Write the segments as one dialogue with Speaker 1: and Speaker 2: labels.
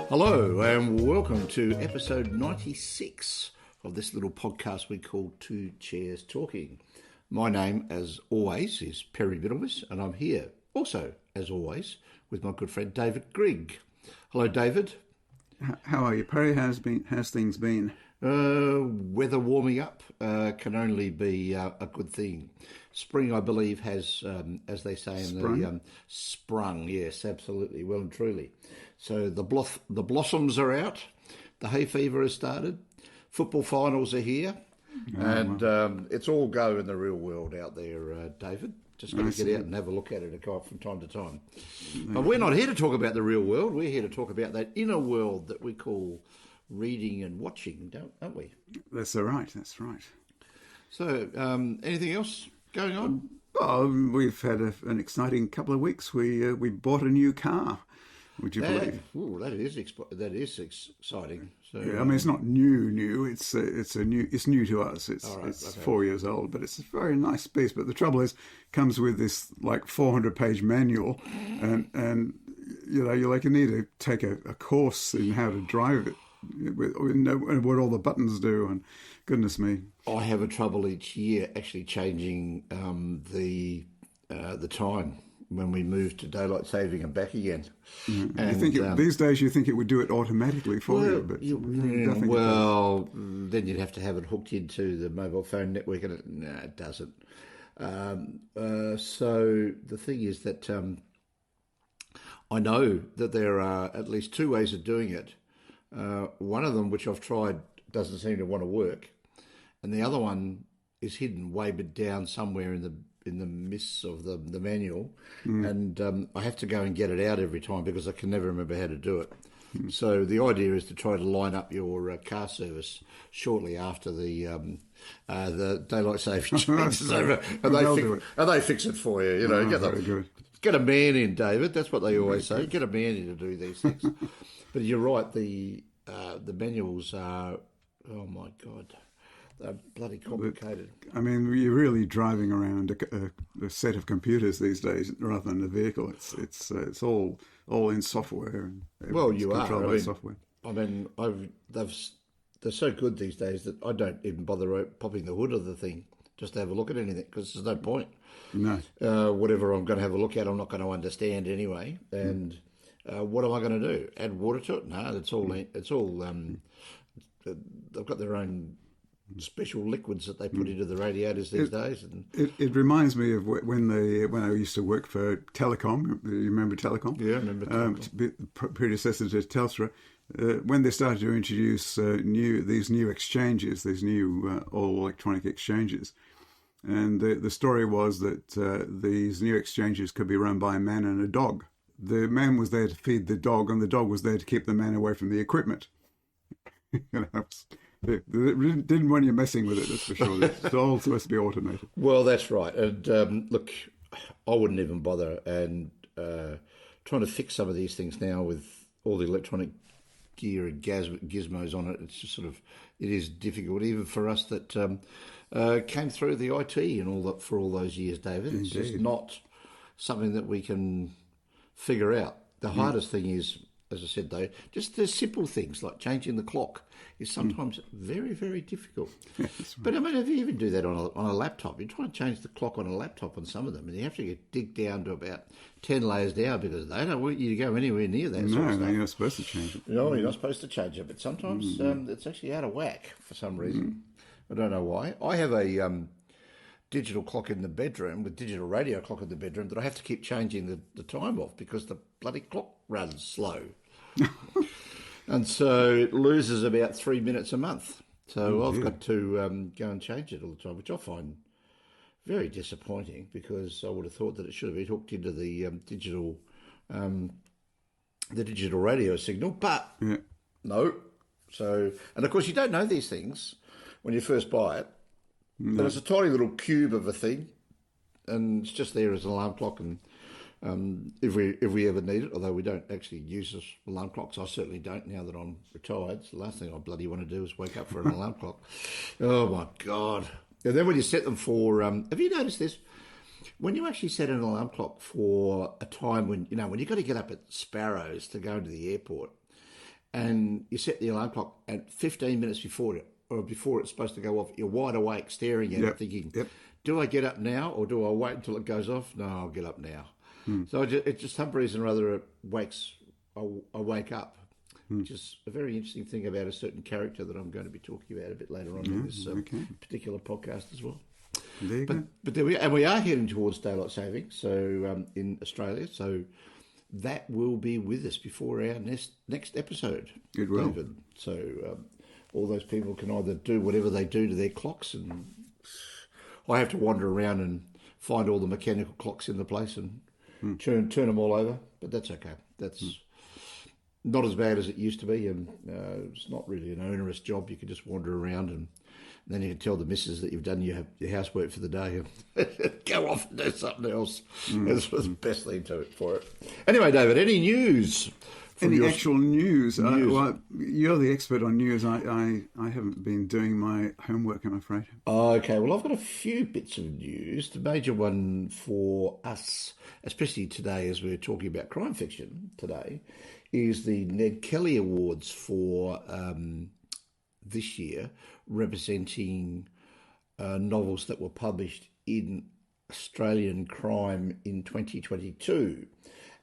Speaker 1: Hello and welcome to episode 96 of this little podcast we call Two Chairs Talking. My name, as always, is Perry Biddlemas, and I'm here also, as always, with my good friend David Grigg. Hello, David.
Speaker 2: How are you, Perry? How's things been?
Speaker 1: Weather warming up can only be a good thing. Spring, I believe, has, as they say in sprung. Yes, absolutely, well and truly. So the blossoms are out, the hay fever has started, football finals are here, it's all go in the real world out there, David. Just got to get out and have a look at it from time to time. But we're not here to talk about the real world. We're here to talk about that inner world that we call reading and watching, aren't we?
Speaker 2: That's right.
Speaker 1: So, anything else going on?
Speaker 2: We've had an exciting couple of weeks. We bought a new car. Would you believe?
Speaker 1: Ooh, that is exciting. So,
Speaker 2: yeah, I mean, it's not new. It's new to us. It's 4 years old, but it's a very nice piece. But the trouble is, it comes with this like 400-page manual, and you need to take a course in how to drive it, and what all the buttons do, and goodness me.
Speaker 1: I have a trouble each year actually changing the time when we move to daylight saving and back again.
Speaker 2: Mm. And you think these days you think it would do it automatically for you, but
Speaker 1: then you'd have to have it hooked into the mobile phone network, and it doesn't. So the thing is that I know that there are at least two ways of doing it. One of them, which I've tried, doesn't seem to want to work, and the other one is hidden way down somewhere in the mists of the manual, and I have to go and get it out every time because I can never remember how to do it. So the idea is to try to line up your car service shortly after the daylight saving changes over, and they fix it for you. Get a man in, David. That's what they always say. Get a man in to do these things. But you're right. The manuals are, oh my God, they're bloody complicated.
Speaker 2: I mean, you're really driving around a set of computers these days rather than a vehicle. It's all in software. And
Speaker 1: you are.
Speaker 2: Controlled by software.
Speaker 1: I mean, they're so good these days that I don't even bother popping the hood of the thing just to have a look at anything because there's no point.
Speaker 2: No.
Speaker 1: Whatever I'm going to have a look at, I'm not going to understand anyway. And what am I going to do? Add water to it? No, it's all. They've got their own special liquids that they put into the radiators these days. And
Speaker 2: it reminds me of when I used to work for Telecom. You remember Telecom?
Speaker 1: Yeah, I remember Telecom.
Speaker 2: Predecessor to Telstra. When they started to introduce these new exchanges, these new all-electronic exchanges, and the story was that these new exchanges could be run by a man and a dog. The man was there to feed the dog, and the dog was there to keep the man away from the equipment. They didn't want you messing with it, that's for sure. It's all supposed to be automated.
Speaker 1: Well, that's right. And look, I wouldn't even bother. And trying to fix some of these things now with all the electronic gear and gizmos on it, it's just it is difficult, even for us that came through the IT and all that for all those years, David. It's just not something that we can figure out. The hardest thing is, as I said, though, just the simple things like changing the clock is sometimes very, very difficult.
Speaker 2: Right.
Speaker 1: But I mean, if you even do that on a laptop, you try to change the clock on a laptop on some of them, and you have to dig down to about 10 layers down because they don't want you to go anywhere near that sort of stuff.
Speaker 2: No, you're not supposed to change it.
Speaker 1: No, you're not supposed to change it, but sometimes it's actually out of whack for some reason. I don't know why. I have a digital clock in the bedroom with digital radio clock in the bedroom that I have to keep changing the time off because the bloody clock runs slow. And so it loses about 3 minutes a month. So I've got to go and change it all the time, which I find very disappointing because I would have thought that it should have been hooked into the digital radio signal, but no. So, and of course you don't know these things when you first buy it. No. But it's a tiny little cube of a thing, and it's just there as an alarm clock. And if we ever need it, although we don't actually use alarm clocks, I certainly don't now that I'm retired. It's the last thing I bloody want to do is wake up for an alarm clock. Oh my God! And then when you set them for, have you noticed this? When you actually set an alarm clock for a time when you've got to get up at Sparrows to go to the airport, and you set the alarm clock at 15 minutes before it's supposed to go off, you're wide awake staring at it thinking, do I get up now or do I wait until it goes off? No, I'll get up now. So it's just some reason or other I wake up, which is a very interesting thing about a certain character that I'm going to be talking about a bit later on in this particular podcast as well. But there we are. And we are heading towards daylight saving, so in Australia, so that will be with us before our next episode.
Speaker 2: It will.
Speaker 1: David. So all those people can either do whatever they do to their clocks, and I have to wander around and find all the mechanical clocks in the place and turn them all over, but that's okay. That's not as bad as it used to be, and it's not really an onerous job. You can just wander around and then you can tell the missus that you've done your housework for the day and go off and do something else. That's the best thing for it. Anyway, David, any news?
Speaker 2: Any actual news? Well, you're the expert on news. I haven't been doing my homework, I'm afraid.
Speaker 1: Okay, well, I've got a few bits of news. The major one for us, especially today as we're talking about crime fiction today, is the Ned Kelly Awards for this year, representing novels that were published in Australian crime in 2022.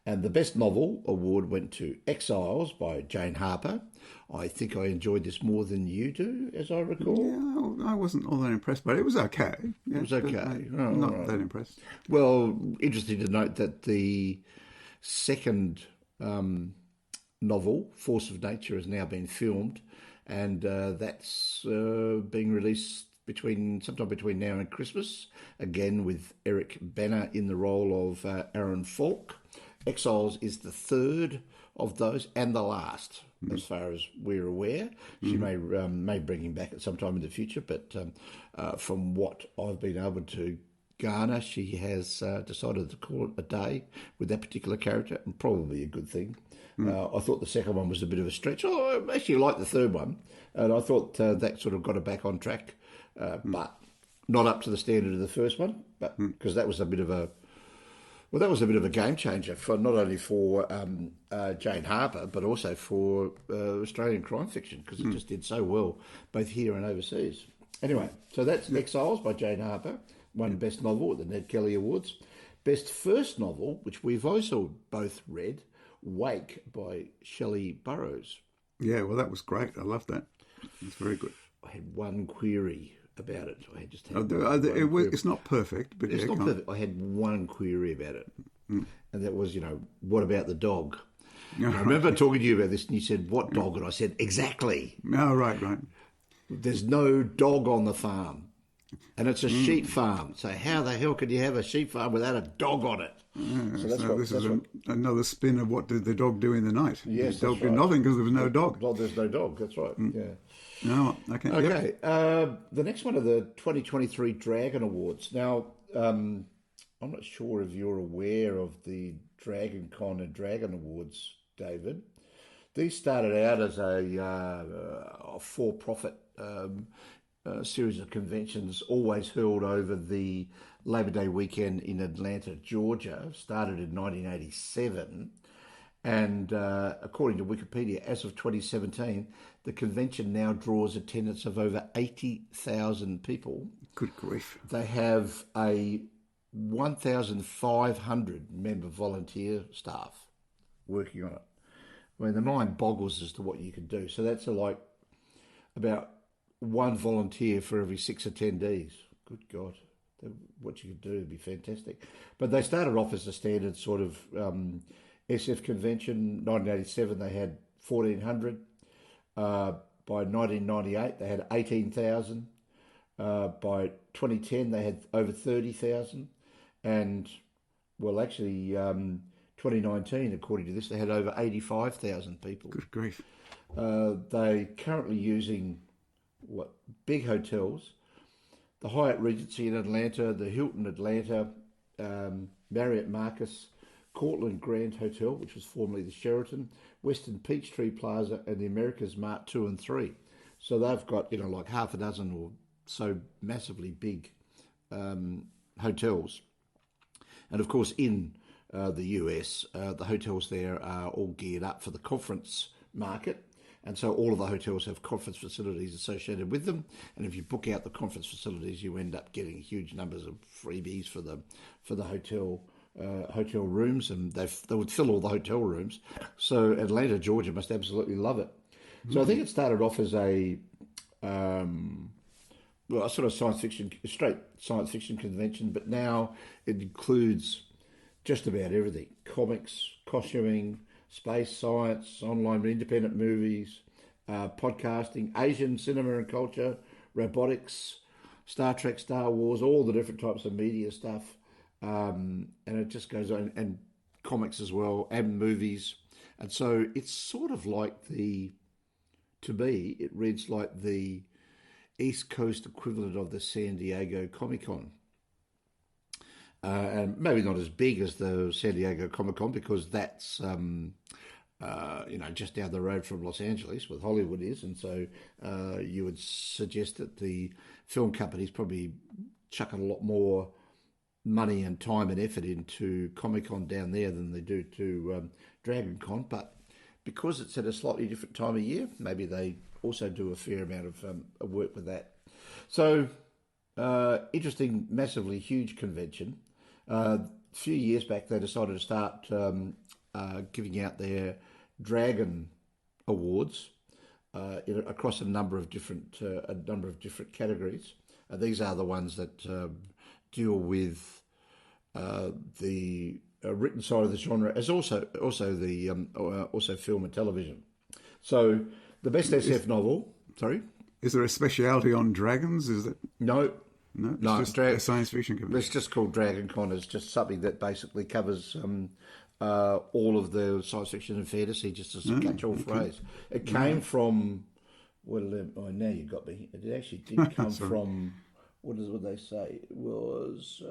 Speaker 1: And the Best Novel award went to Exiles by Jane Harper. I think I enjoyed this more than you do, as I recall.
Speaker 2: Yeah, I wasn't all that impressed, but it was okay.
Speaker 1: It was okay.
Speaker 2: Not that impressed.
Speaker 1: Well, interesting to note that the second novel, Force of Nature, has now been filmed, and that's being released sometime between now and Christmas, again with Eric Banner in the role of Aaron Falk. Exiles is the third of those and the last, as far as we're aware. She may bring him back at some time in the future, but from what I've been able to garner, she has decided to call it a day with that particular character, and probably a good thing. I thought the second one was a bit of a stretch. I actually liked the third one, and I thought that sort of got her back on track, but not up to the standard of the first one, but because that was a bit of a game changer for not only for Jane Harper, but also for Australian crime fiction, because it just did so well both here and overseas. Anyway, so that's Exiles by Jane Harper, won Best Novel at the Ned Kelly Awards. Best First Novel, which we've also both read, Wake by Shelley Burrows.
Speaker 2: Yeah, well, that was great. I loved that. It's very good.
Speaker 1: I had one query about it.
Speaker 2: It's not perfect, but
Speaker 1: it's not perfect. I had one query about it, and that was, what about the dog? I remember talking to you about this, and you said, "What dog?" And I said, "Exactly."
Speaker 2: Oh, right.
Speaker 1: There's no dog on the farm, and it's a sheep farm. So how the hell could you have a sheep farm without a dog on it?
Speaker 2: This is another spin of what did the dog do in the night?
Speaker 1: Yes,
Speaker 2: the dog did nothing because there was no dog.
Speaker 1: Well, there's no dog. That's right. Yeah.
Speaker 2: No, okay.
Speaker 1: Okay. Yep. The next one are the 2023 Dragon Awards. Now, I'm not sure if you're aware of the Dragon Con and Dragon Awards, David. These started out as a for-profit series of conventions, always held over the Labor Day weekend in Atlanta, Georgia. Started in 1987. And according to Wikipedia, as of 2017, the convention now draws attendance of over 80,000 people.
Speaker 2: Good grief.
Speaker 1: They have a 1,500 member volunteer staff working on it. I mean, the mind boggles as to what you can do. So that's like about one volunteer for every 6 attendees. Good God. What you could do would be fantastic. But they started off as a standard sort of SF convention. 1987, they had 1,400. By 1998, they had 18,000. By 2010, they had over 30,000. And, well, actually, 2019, according to this, they had over 85,000 people.
Speaker 2: Good grief.
Speaker 1: They're currently using, big hotels. The Hyatt Regency in Atlanta, the Hilton Atlanta, Marriott Marcus, Cortland Grand Hotel, which was formerly the Sheraton, Western Peachtree Plaza, and the America's Mart 2 and 3. So they've got, like half a dozen or so massively big hotels. And of course, in the US, the hotels there are all geared up for the conference market. And so all of the hotels have conference facilities associated with them. And if you book out the conference facilities, you end up getting huge numbers of freebies for the hotel rooms, and they would fill all the hotel rooms. So Atlanta, Georgia must absolutely love it. So I think it started off as a sort of straight science fiction convention, but now it includes just about everything: comics, costuming, space science, online independent movies, podcasting, Asian cinema and culture, robotics, Star Trek, Star Wars, all the different types of media stuff. And it just goes on, and comics as well, and movies. And so it's sort of like to me, it reads like the East Coast equivalent of the San Diego Comic-Con. And maybe not as big as the San Diego Comic-Con, because that's, just down the road from Los Angeles, where Hollywood is. And so you would suggest that the film companies probably chuck a lot more money and time and effort into Comic-Con down there than they do to Dragon Con. But because it's at a slightly different time of year, maybe they also do a fair amount of work with that. So, interesting, massively huge convention. A few years back, they decided to start giving out their Dragon Awards across a number of different categories. These are the ones that deal with the written side of the genre, as also film and television. So the best SF novel. Sorry,
Speaker 2: is there a speciality on dragons? Is it
Speaker 1: no?
Speaker 2: It's just a science fiction convention.
Speaker 1: It's just called Dragon Con. It's just something that basically covers all of the science fiction and fantasy, just as a catch-all phrase. It came from. Now you got me. It actually did come from. What they say? It was.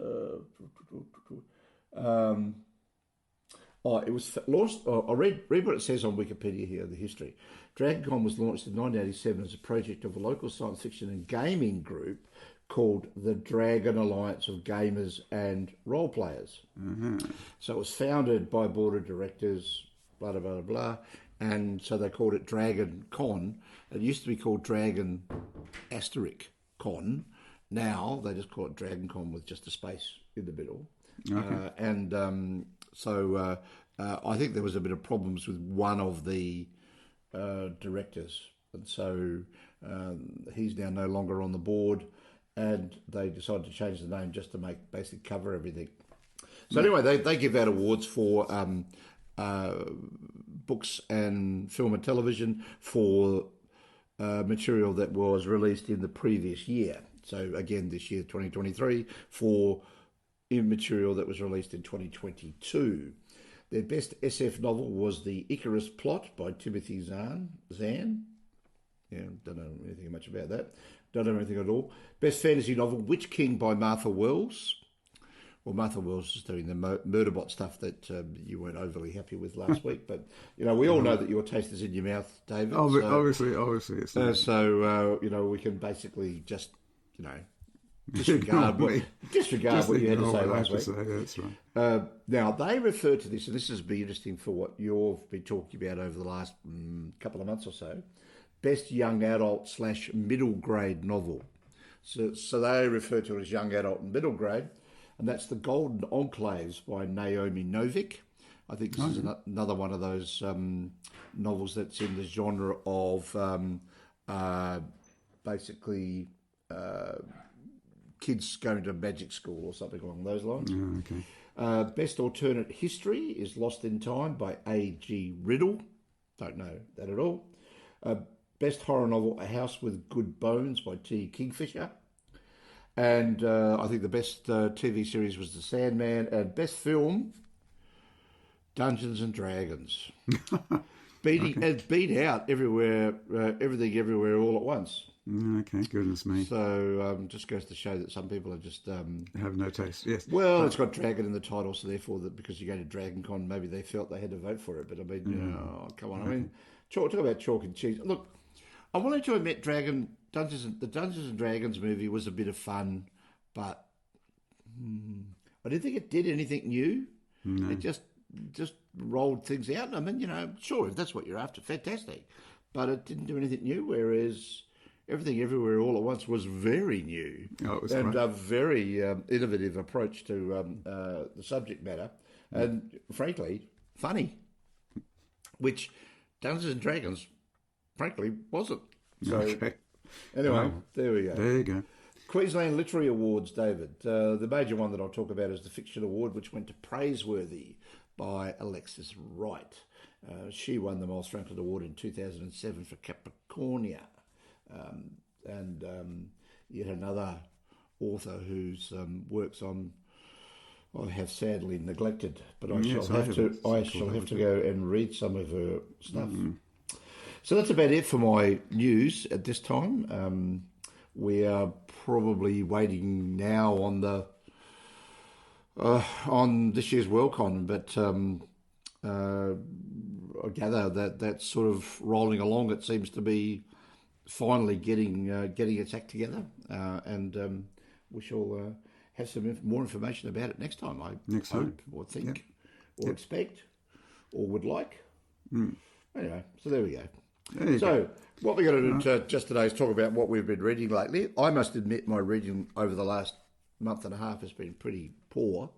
Speaker 1: It was launched. I read what it says on Wikipedia here, the history. DragonCon was launched in 1987 as a project of a local science fiction and gaming group called the Dragon Alliance of Gamers and Role Players. Mm-hmm. So it was founded by board of directors, blah, blah, blah, blah, and so they called it Dragon Con. It used to be called Dragon Asterisk Con. Now they just call it Dragon Con with just a space in the middle. Okay. So I think there was a bit of problems with one of the directors, and so he's now no longer on the board, and they decided to change the name just to basically cover everything. So anyway, they give out awards for books and film and television for material that was released in the previous year. So again, this year, 2023, for material that was released in 2022. Their best SF novel was The Icarus Plot by Timothy Zahn. Yeah, don't know anything much about that. Don't know anything at all. Best fantasy novel, Witch King by Martha Wells. Well, Martha Wells is doing the Murderbot stuff that you weren't overly happy with last week. But, we all know that your taste is in your mouth, David.
Speaker 2: Obviously, it's not.
Speaker 1: So, we can basically just, disregard what you had to say last week.
Speaker 2: That's right.
Speaker 1: Now, they refer to this, and this has been interesting for what you've been talking about over the last couple of months or so, best young adult / middle grade novel. So they refer to it as young adult and middle grade, and that's The Golden Enclaves by Naomi Novik. I think this is another one of those novels that's in the genre of basically kids going to magic school or something along those lines.
Speaker 2: Okay.
Speaker 1: Best alternate history is Lost in Time by A.G. Riddle. Don't know that at all. Best horror novel, A House with Good Bones by T. Kingfisher. And I think the best TV series was The Sandman. And best film, Dungeons and Dragons. Beat out everywhere, everything everywhere all at once.
Speaker 2: Okay, goodness me.
Speaker 1: So just goes to show that some people are just...
Speaker 2: have no taste, yes.
Speaker 1: Well, it's got dragon in the title, so therefore, because you go to Dragon Con, maybe they felt they had to vote for it. But I mean, come on. I mean, talk about chalk and cheese. Look, I wanted to admit the Dungeons and Dragons movie was a bit of fun, but I didn't think it did anything new. No. It just rolled things out. I mean, sure, if that's what you're after, fantastic. but it didn't do anything new, whereas Everything Everywhere All at Once was very new.
Speaker 2: Oh, it was
Speaker 1: and
Speaker 2: great.
Speaker 1: a very innovative approach to the subject matter, and frankly, funny, which Dungeons and Dragons, frankly, wasn't. So anyway, there we go.
Speaker 2: There you go.
Speaker 1: Queensland Literary Awards, David. The major one that I'll talk about is the Fiction Award, which went to Praiseworthy by Alexis Wright. She won the Miles Franklin Award in 2007 for Capricornia. And yet another author whose works I have sadly neglected, but I shall have to go and read some of her stuff. So that's about it for my news at this time. We are probably waiting now on this year's Worldcon, but I gather that that's sort of rolling along. It seems to be finally getting its act together, and we shall have some more information about it next time. I hope or think or expect or would like. Anyway, so there we go. So what we're going to do just today is talk about what we've been reading lately. I must admit my reading over the last month and a half has been pretty poor.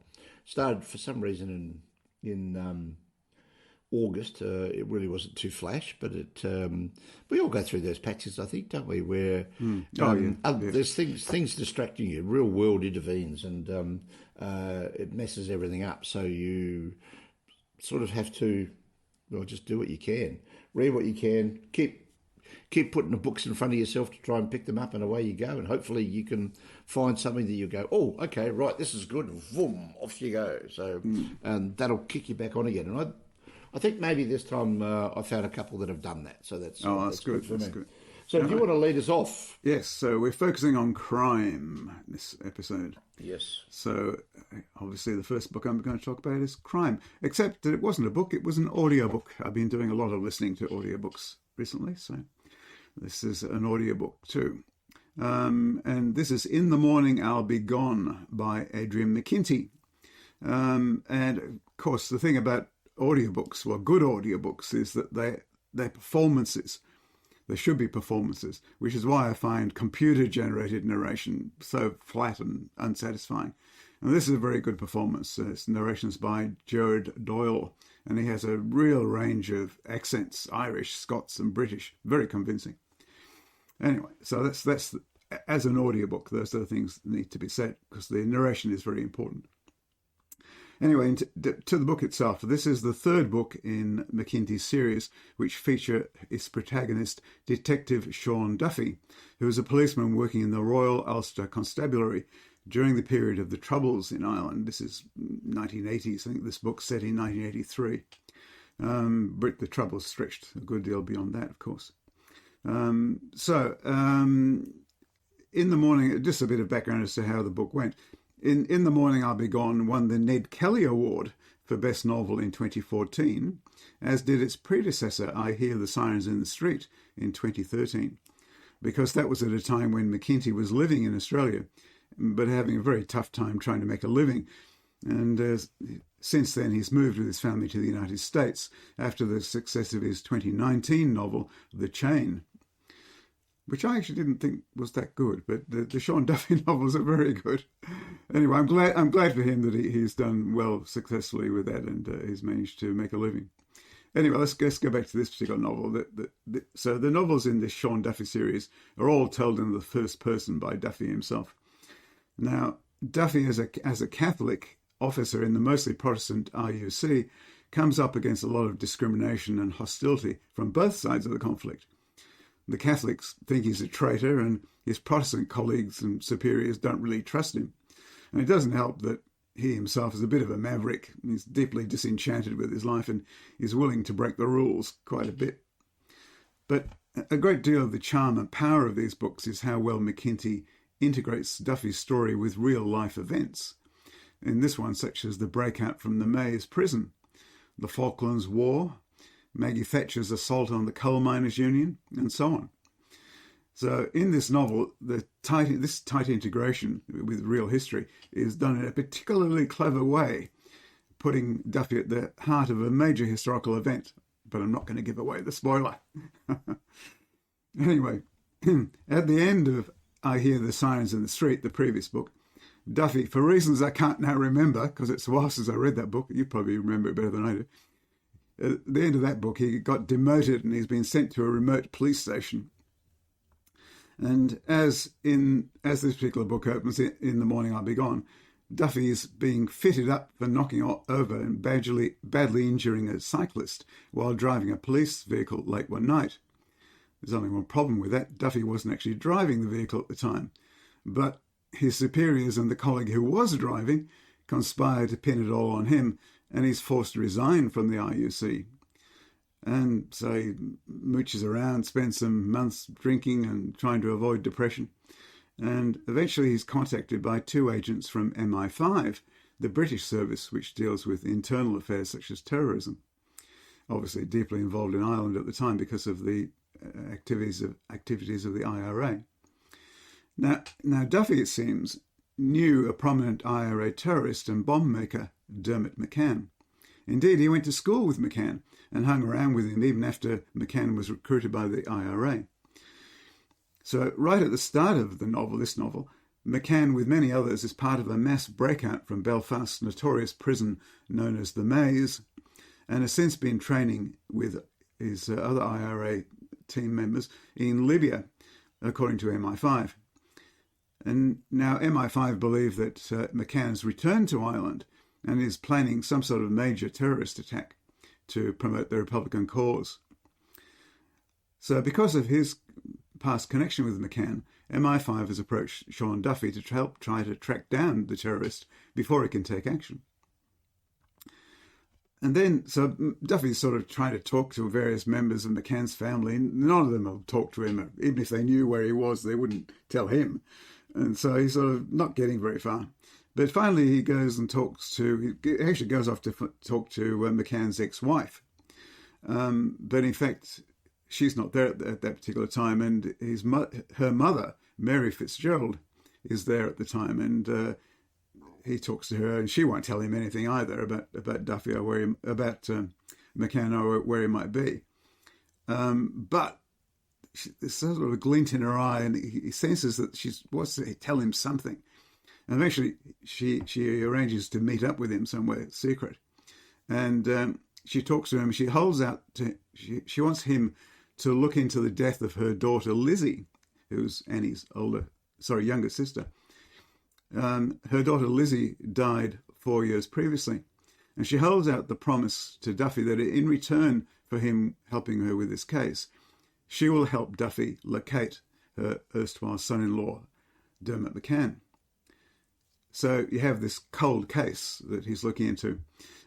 Speaker 1: Started for some reason in August. It really wasn't too flash, but we all go through those patches, I think, don't we? Where there's things distracting you. Real world intervenes, and it messes everything up. So you sort of have to, just do what you can, read what you can, keep putting the books in front of yourself to try and pick them up, and away you go. And hopefully you can find something that you go, oh, okay, right, this is good. Boom, off you go. So and that'll kick you back on again. And I think maybe this time I found a couple that have done that. So that's
Speaker 2: good for me.
Speaker 1: Good. So do you want to lead us off?
Speaker 2: Yes, so we're focusing on crime this episode.
Speaker 1: Yes.
Speaker 2: So obviously the first book I'm going to talk about is crime, except that it wasn't a book, it was an audiobook. I've been doing a lot of listening to audiobooks recently, so this is an audiobook too. And this is In the Morning I'll Be Gone by Adrian McKinty. And of course the thing about audiobooks, good audiobooks, is that they're performances. They should be performances, which is why I find computer-generated narration so flat and unsatisfying. And this is a very good performance. It's narrations by Gerard Doyle, and he has a real range of accents, Irish, Scots, and British. Very convincing. Anyway, so that's as an audiobook, those are the things that need to be said, because the narration is very important. Anyway, to the book itself, this is the third book in McKinty's series, which feature its protagonist, Detective Sean Duffy, who is a policeman working in the Royal Ulster Constabulary during the period of the Troubles in Ireland. This is 1980s. I think this book's set in 1983. But the Troubles stretched a good deal beyond that, of course. In the Morning, just a bit of background as to how the book went. In the Morning I'll Be Gone won the Ned Kelly Award for Best Novel in 2014, as did its predecessor, I Hear the Sirens in the Street, in 2013, because that was at a time when McKinty was living in Australia, but having a very tough time trying to make a living. And since then, he's moved with his family to the United States after the success of his 2019 novel, The Chain, which I actually didn't think was that good, but the Sean Duffy novels are very good. Anyway, I'm glad for him that he's done well successfully with that, and he's managed to make a living. Anyway, let's go back to this particular novel. So the novels in this Sean Duffy series are all told in the first person by Duffy himself. Now, Duffy, as a Catholic officer in the mostly Protestant RUC, comes up against a lot of discrimination and hostility from both sides of the conflict. The Catholics think he's a traitor, and his Protestant colleagues and superiors don't really trust him. And it doesn't help that he himself is a bit of a maverick. He's deeply disenchanted with his life and is willing to break the rules quite a bit. But a great deal of the charm and power of these books is how well McKinty integrates Duffy's story with real-life events. In this one, such as the breakout from the Maze prison, the Falklands War, Maggie Thatcher's assault on the Coal Miners' Union, and so on. So in this novel, this tight integration with real history is done in a particularly clever way, putting Duffy at the heart of a major historical event but I'm not going to give away the spoiler. Anyway, at the end of I Hear the Sirens in the Street, the previous book, Duffy, for reasons I can't now remember, because it's a while since I read that book, you probably remember it better than I do. At the end of that book, he got demoted and he's been sent to a remote police station. And as this particular book opens, In the Morning I'll Be Gone, Duffy is being fitted up for knocking over and badly injuring a cyclist while driving a police vehicle late one night. There's only one problem with that. Duffy wasn't actually driving the vehicle at the time, but his superiors and the colleague who was driving conspired to pin it all on him, and he's forced to resign from the RUC. And so he mooches around, spends some months drinking and trying to avoid depression. And eventually he's contacted by two agents from MI5, the British service which deals with internal affairs such as terrorism. Obviously deeply involved in Ireland at the time because of the activities of the IRA. Now Duffy, it seems, knew a prominent IRA terrorist and bomb maker, Dermot McCann. Indeed, he went to school with McCann and hung around with him even after McCann was recruited by the IRA. So right at the start of this novel, McCann, with many others, is part of a mass breakout from Belfast's notorious prison known as the Maze, and has since been training with his other IRA team members in Libya, according to MI5. And now MI5 believe that McCann has returned to Ireland and is planning some sort of major terrorist attack to promote the Republican cause. So because of his past connection with McCann, MI5 has approached Sean Duffy to help try to track down the terrorist before he can take action. And then, so Duffy's sort of trying to talk to various members of McCann's family, and none of them will talk to him. Even if they knew where he was, they wouldn't tell him. And so he's sort of not getting very far. But finally he goes and he actually goes off to talk to McCann's ex-wife. But in fact, she's not there at that particular time, and her mother, Mary Fitzgerald, is there at the time, and he talks to her, and she won't tell him anything either about Duffy or about McCann or where he might be. But there's sort of a glint in her eye, and he senses that she wants to tell him something. And eventually, she arranges to meet up with him somewhere secret, and she talks to him. She holds out she wants him to look into the death of her daughter Lizzie, who's Annie's younger sister. Her daughter Lizzie died 4 years previously, and she holds out the promise to Duffy that in return for him helping her with this case, she will help Duffy locate her erstwhile son-in-law, Dermot McCann. So you have this cold case that he's looking into,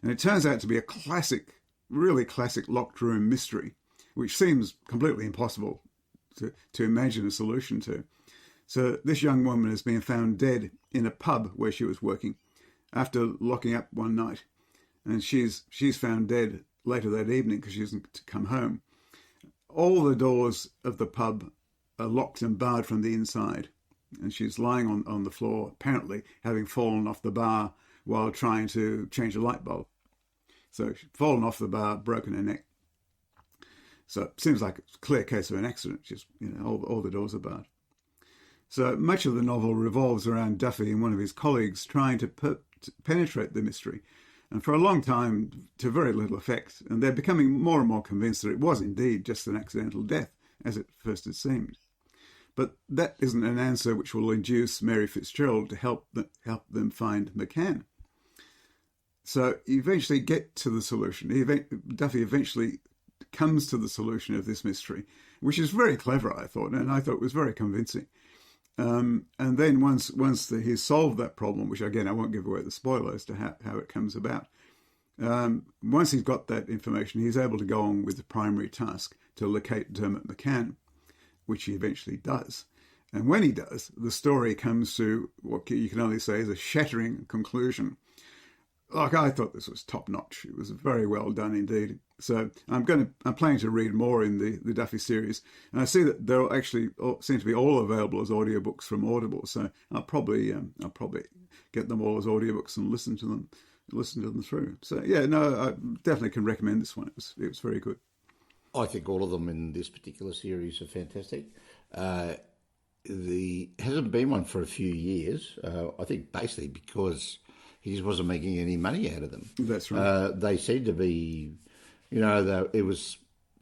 Speaker 2: and it turns out to be a classic, really classic locked room mystery, which seems completely impossible to imagine a solution to. So this young woman has been found dead in a pub where she was working after locking up one night. And she's found dead later that evening because she hasn't come home. All the doors of the pub are locked and barred from the inside. And she's lying on the floor, apparently having fallen off the bar while trying to change a light bulb. So she's fallen off the bar, broken her neck. So it seems like a clear case of an accident. Just, all the doors are barred. So much of the novel revolves around Duffy and one of his colleagues trying to penetrate the mystery, and for a long time to very little effect, and they're becoming more and more convinced that it was indeed just an accidental death, as at first it seemed. But that isn't an answer which will induce Mary Fitzgerald to help them find McCann. So you eventually get to the solution. Duffy eventually comes to the solution of this mystery, which is very clever, I thought, and I thought it was very convincing. And then once he's solved that problem, which again I won't give away the spoiler as to how it comes about, once he's got that information, he's able to go on with the primary task to locate Dermot McCann, which he eventually does. And when he does, the story comes to what you can only say is a shattering conclusion. Like, I thought this was top notch. It was very well done indeed. So I'm planning to read more in the Duffy series, and I see that they'll actually seem to be all available as audiobooks from Audible. So I'll probably get them all as audiobooks and listen to them through. So yeah, no, I definitely can recommend this one. It was very good.
Speaker 1: I think all of them in this particular series are fantastic. Hasn't been one for a few years. I think basically because he just wasn't making any money out of them.
Speaker 2: That's right.
Speaker 1: They seemed to be, it was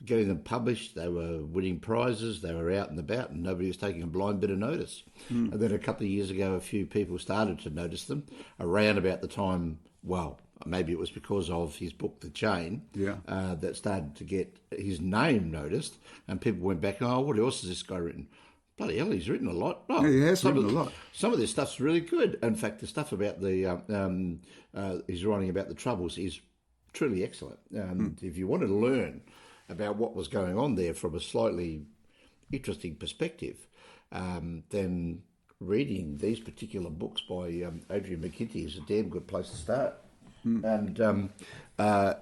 Speaker 1: getting them published. They were winning prizes. They were out and about, and nobody was taking a blind bit of notice. And then a couple of years ago, a few people started to notice them around about the time. Well, maybe it was because of his book, The Chain, that started to get his name noticed, and people went back, oh, what else has this guy written? Bloody hell, he's written a lot. Oh,
Speaker 2: he has written a lot.
Speaker 1: Some of this stuff's really good. In fact, the stuff about the he's writing about the Troubles is truly excellent. If you wanted to learn about what was going on there from a slightly interesting perspective, then reading these particular books by Adrian McKinty is a damn good place to start. And a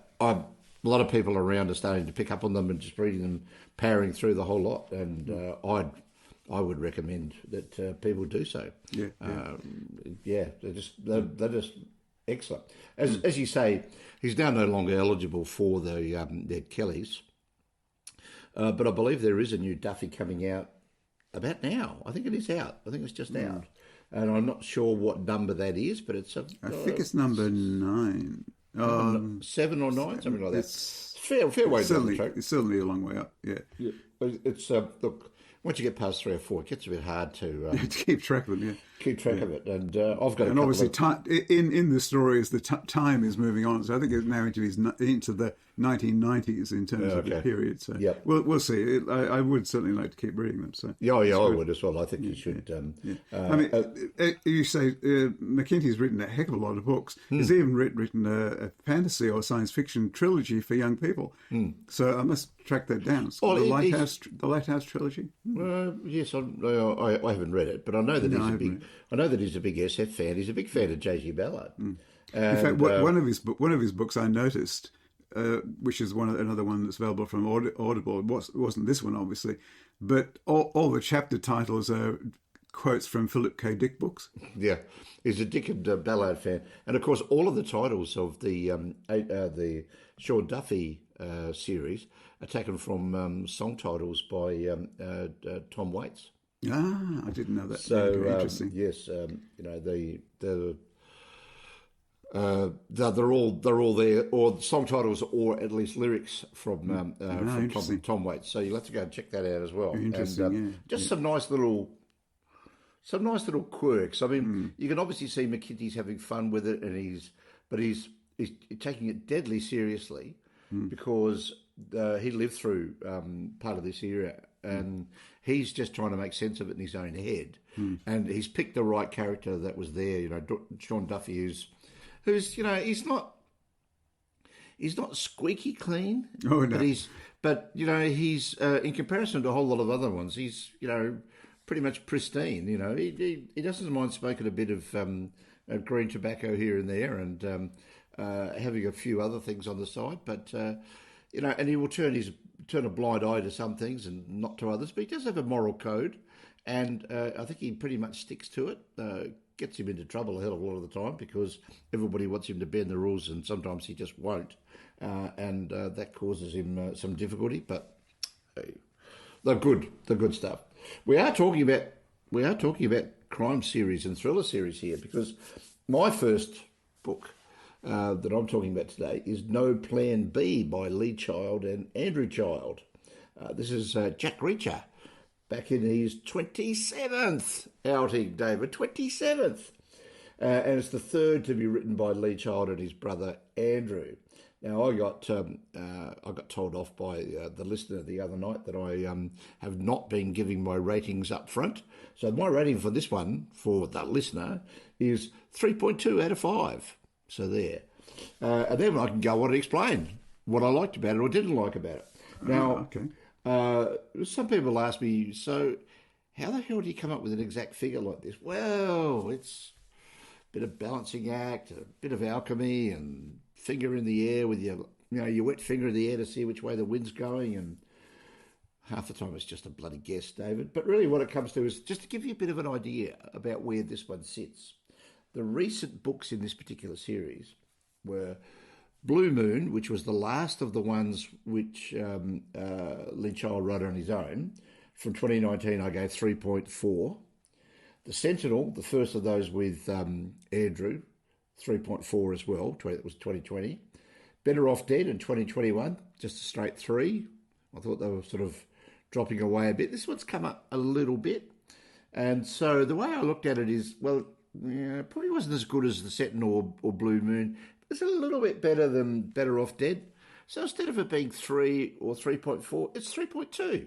Speaker 1: lot of people around are starting to pick up on them and just reading them, powering through the whole lot. And I would recommend that people do so. They're just excellent. As you say, he's now no longer eligible for the Ned Kellys, but I believe there is a new Duffy coming out about now. I think it is out. I think it's just out, and I'm not sure what number that is, but it's
Speaker 2: I think it's number 9.
Speaker 1: 7 or 9, something like that.
Speaker 2: It's
Speaker 1: fair way down the track.
Speaker 2: It's certainly a long way up. Yeah.
Speaker 1: It's look. Once you get past 3 or 4, it gets a bit hard to
Speaker 2: to keep track of them.
Speaker 1: Keep track of it, and I've got.
Speaker 2: And obviously, in the story, as the time is moving on, so I think it's now into the 1990s in terms of the period. So we'll see. I would certainly like to keep reading them. So
Speaker 1: I would as well. I think you should.
Speaker 2: I mean, you say McKinty's written a heck of a lot of books. He's even written a fantasy or science fiction trilogy for young people. So I must track that down. It's the Lighthouse trilogy.
Speaker 1: Yes, I haven't read it, but I know that he's a big SF fan. He's a big fan of J.G. Ballard.
Speaker 2: In fact, one of his books I noticed, which is another one that's available from Audible. It wasn't this one, obviously, but all the chapter titles are quotes from Philip K. Dick books.
Speaker 1: Yeah, he's a Dick and Ballard fan, and of course, all of the titles of the Sean Duffy series are taken from song titles by Tom Waits.
Speaker 2: Ah, I didn't know that.
Speaker 1: So
Speaker 2: interesting.
Speaker 1: Yes, they're all there, or song titles, or at least lyrics from Tom Waits. So you'll have to go and check that out as well.
Speaker 2: Interesting.
Speaker 1: Just some nice little quirks. I mean, you can obviously see McKinty's having fun with it, but he's taking it deadly seriously because he lived through part of this era. And he's just trying to make sense of it in his own head. And he's picked the right character that was there. Sean Duffy, who's he's not squeaky clean.
Speaker 2: Oh no.
Speaker 1: But he's in comparison to a whole lot of other ones, he's pretty much pristine. He doesn't mind smoking a bit of green tobacco here and there, and having a few other things on the side. But and he will turn a blind eye to some things and not to others, but he does have a moral code, and I think he pretty much sticks to it. Gets him into trouble a hell of a lot of the time because everybody wants him to bend the rules, and sometimes he just won't, and that causes him some difficulty. But they're good stuff. We are talking about crime series and thriller series here, because my first book that I'm talking about today is No Plan B by Lee Child and Andrew Child. This is Jack Reacher back in his 27th outing, David, 27th. And it's the third to be written by Lee Child and his brother Andrew. Now, I got told off by the listener the other night that I have not been giving my ratings up front. So my rating for this one, for the listener, is 3.2 out of 5. So there. And then I can go on and explain what I liked about it or didn't like about it. Now, some people ask me, so how the hell do you come up with an exact figure like this? Well, it's a bit of balancing act, a bit of alchemy, and finger in the air with your wet finger in the air to see which way the wind's going, and half the time it's just a bloody guess, David. But really what it comes to is just to give you a bit of an idea about where this one sits. The recent books in this particular series were Blue Moon, which was the last of the ones which Lee Child wrote on his own, from 2019 I gave 3.4. The Sentinel, the first of those with Andrew, 3.4 as well, that was 2020. Better Off Dead in 2021, just a straight 3. I thought they were sort of dropping away a bit. This one's come up a little bit. And so the way I looked at it is, well, yeah, it probably wasn't as good as The Sentinel or Blue Moon. It's a little bit better than Better Off Dead. So instead of it being 3 or 3.4, it's 3.2.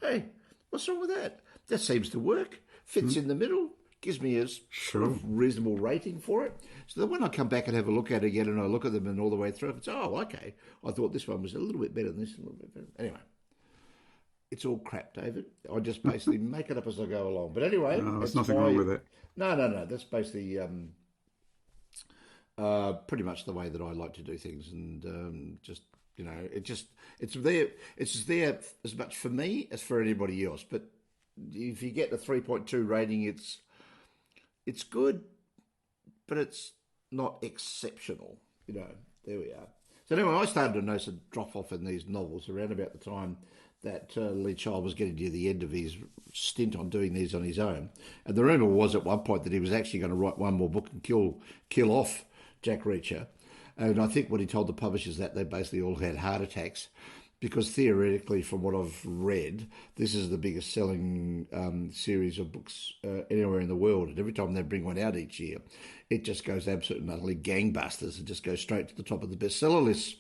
Speaker 1: Hey, what's wrong with that? That seems to work. Fits in the middle. Gives me a sort of reasonable rating for it. So that when I come back and have a look at it again and I look at them and all the way through, it's, oh, okay. I thought this one was a little bit better than this, a little bit better. Anyway, it's all crap, David. I just basically make it up as I go along. But anyway.
Speaker 2: No, there's nothing wrong with it.
Speaker 1: No. That's basically pretty much the way that I like to do things. And just, you know, it's there as much for me as for anybody else. But if you get a 3.2 rating, it's good, but it's not exceptional. You know, there we are. So anyway, I started to notice a drop-off in these novels around about the time that Lee Child was getting to the end of his stint on doing these on his own. And the rumour was at one point that he was actually going to write one more book and kill off Jack Reacher. And I think what he told the publishers that they basically all had heart attacks, because theoretically, from what I've read, this is the biggest selling series of books anywhere in the world. And every time they bring one out each year, it just goes absolutely and utterly gangbusters. It just goes straight to the top of the bestseller lists.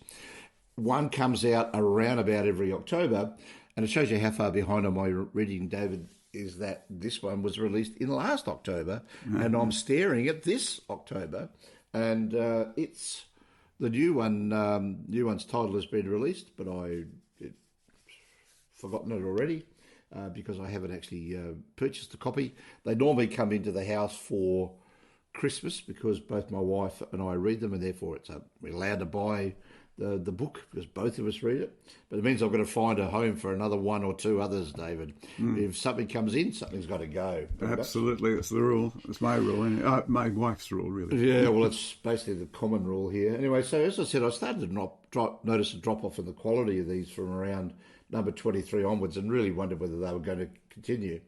Speaker 1: One comes out around about every October, and it shows you how far behind on my reading, David, is that this one was released in last October, and I'm staring at this October, and it's... The new one's title has been released, but I've forgotten it already because I haven't actually purchased a copy. They normally come into the house for Christmas because both my wife and I read them, and therefore we're allowed to buy the book because both of us read it. But it means I've got to find a home for another one or two others, David. If something comes in, something's got to go.
Speaker 2: Absolutely, that's the rule. It's my rule, my wife's rule, really.
Speaker 1: Yeah, well, it's basically the common rule here. Anyway, so as I said, I started to notice a drop-off in the quality of these from around number 23 onwards and really wondered whether they were going to continue.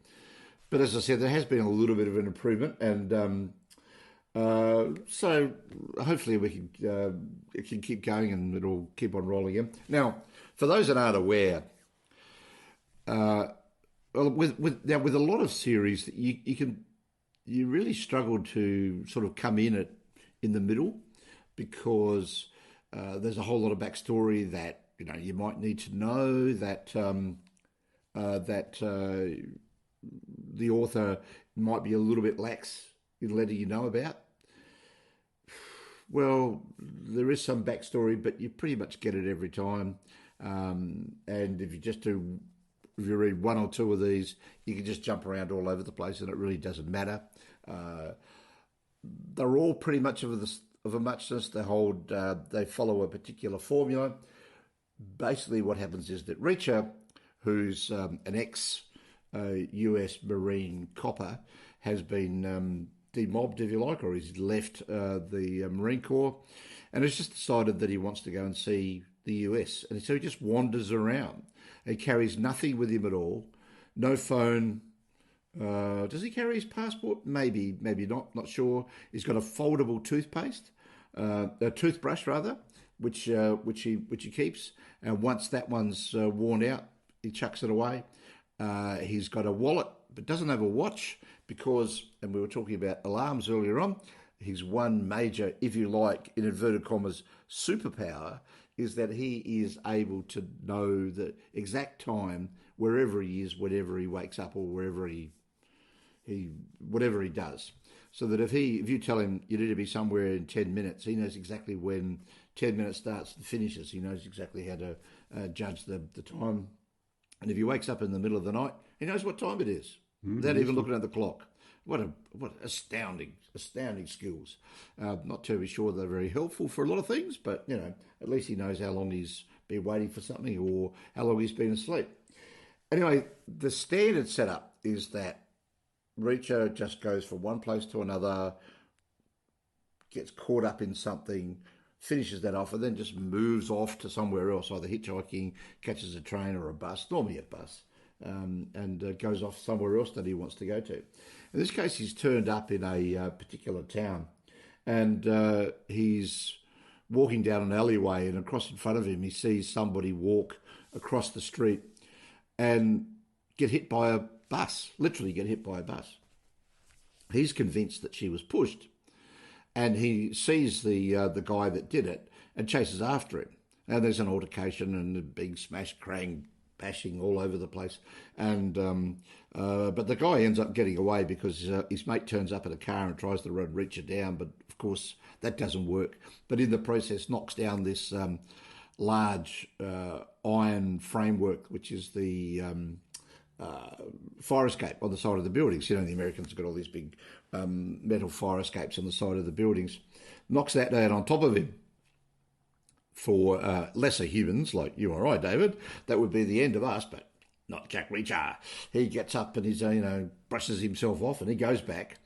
Speaker 1: But as I said, there has been a little bit of an improvement, and so hopefully it can keep going and it'll keep on rolling in. Now, for those that aren't aware, with a lot of series, you really struggle to sort of come in the middle because there's a whole lot of backstory that you might need to know that the author might be a little bit lax in letting you know about. Well, there is some backstory, but you pretty much get it every time. And if you read one or two of these, you can just jump around all over the place, and it really doesn't matter. They're all pretty much of a muchness. They follow a particular formula. Basically, what happens is that Reacher, who's an ex-US Marine copper, has been demobbed, if you like, or he's left the Marine Corps, and has just decided that he wants to go and see the US. And so he just wanders around. He carries nothing with him at all. No phone. Does he carry his passport? Maybe not sure. He's got a foldable a toothbrush rather, which he keeps. And once that one's worn out, he chucks it away. He's got a wallet, but doesn't have a watch because, and we were talking about alarms earlier on, his one major, if you like, in inverted commas, superpower is that he is able to know the exact time wherever he is, whenever he wakes up or wherever whatever he does. So that if you tell him you need to be somewhere in 10 minutes, he knows exactly when 10 minutes starts and finishes. He knows exactly how to judge the time. And if he wakes up in the middle of the night, he knows what time it is without even looking at the clock. What astounding skills. Not terribly sure they're very helpful for a lot of things, but at least he knows how long he's been waiting for something or how long he's been asleep. Anyway, the standard setup is that Reacher just goes from one place to another, gets caught up in something, finishes that off, and then just moves off to somewhere else, either hitchhiking, catches a train or a bus, normally a bus, and goes off somewhere else that he wants to go to. In this case, he's turned up in a particular town, and he's walking down an alleyway, and across in front of him, he sees somebody walk across the street and get hit by a bus, literally get hit by a bus. He's convinced that she was pushed, and he sees the guy that did it and chases after him. And there's an altercation and a big smash, crang, bashing all over the place. And but the guy ends up getting away because his mate turns up in a car and tries to run Reacher down. But of course, that doesn't work. But in the process, knocks down this large iron framework, which is the fire escape on the side of the buildings. You know, the Americans have got all these big metal fire escapes on the side of the buildings. Knocks that down on top of him. For lesser humans like you or I, David, that would be the end of us, but not Jack Reacher. He gets up and he's, brushes himself off, and he goes back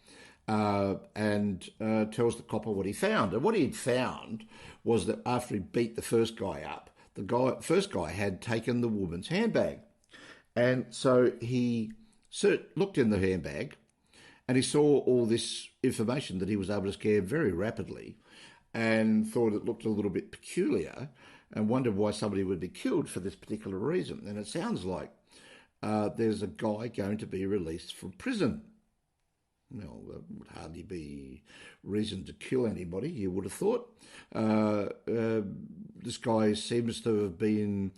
Speaker 1: and tells the copper what he found. And what he had found was that after he beat the first guy up, the first guy had taken the woman's handbag. And so he looked in the handbag and he saw all this information that he was able to scan very rapidly, and thought it looked a little bit peculiar and wondered why somebody would be killed for this particular reason. And it sounds like there's a guy going to be released from prison. Well, that would hardly be reason to kill anybody, you would have thought. This guy seems to have been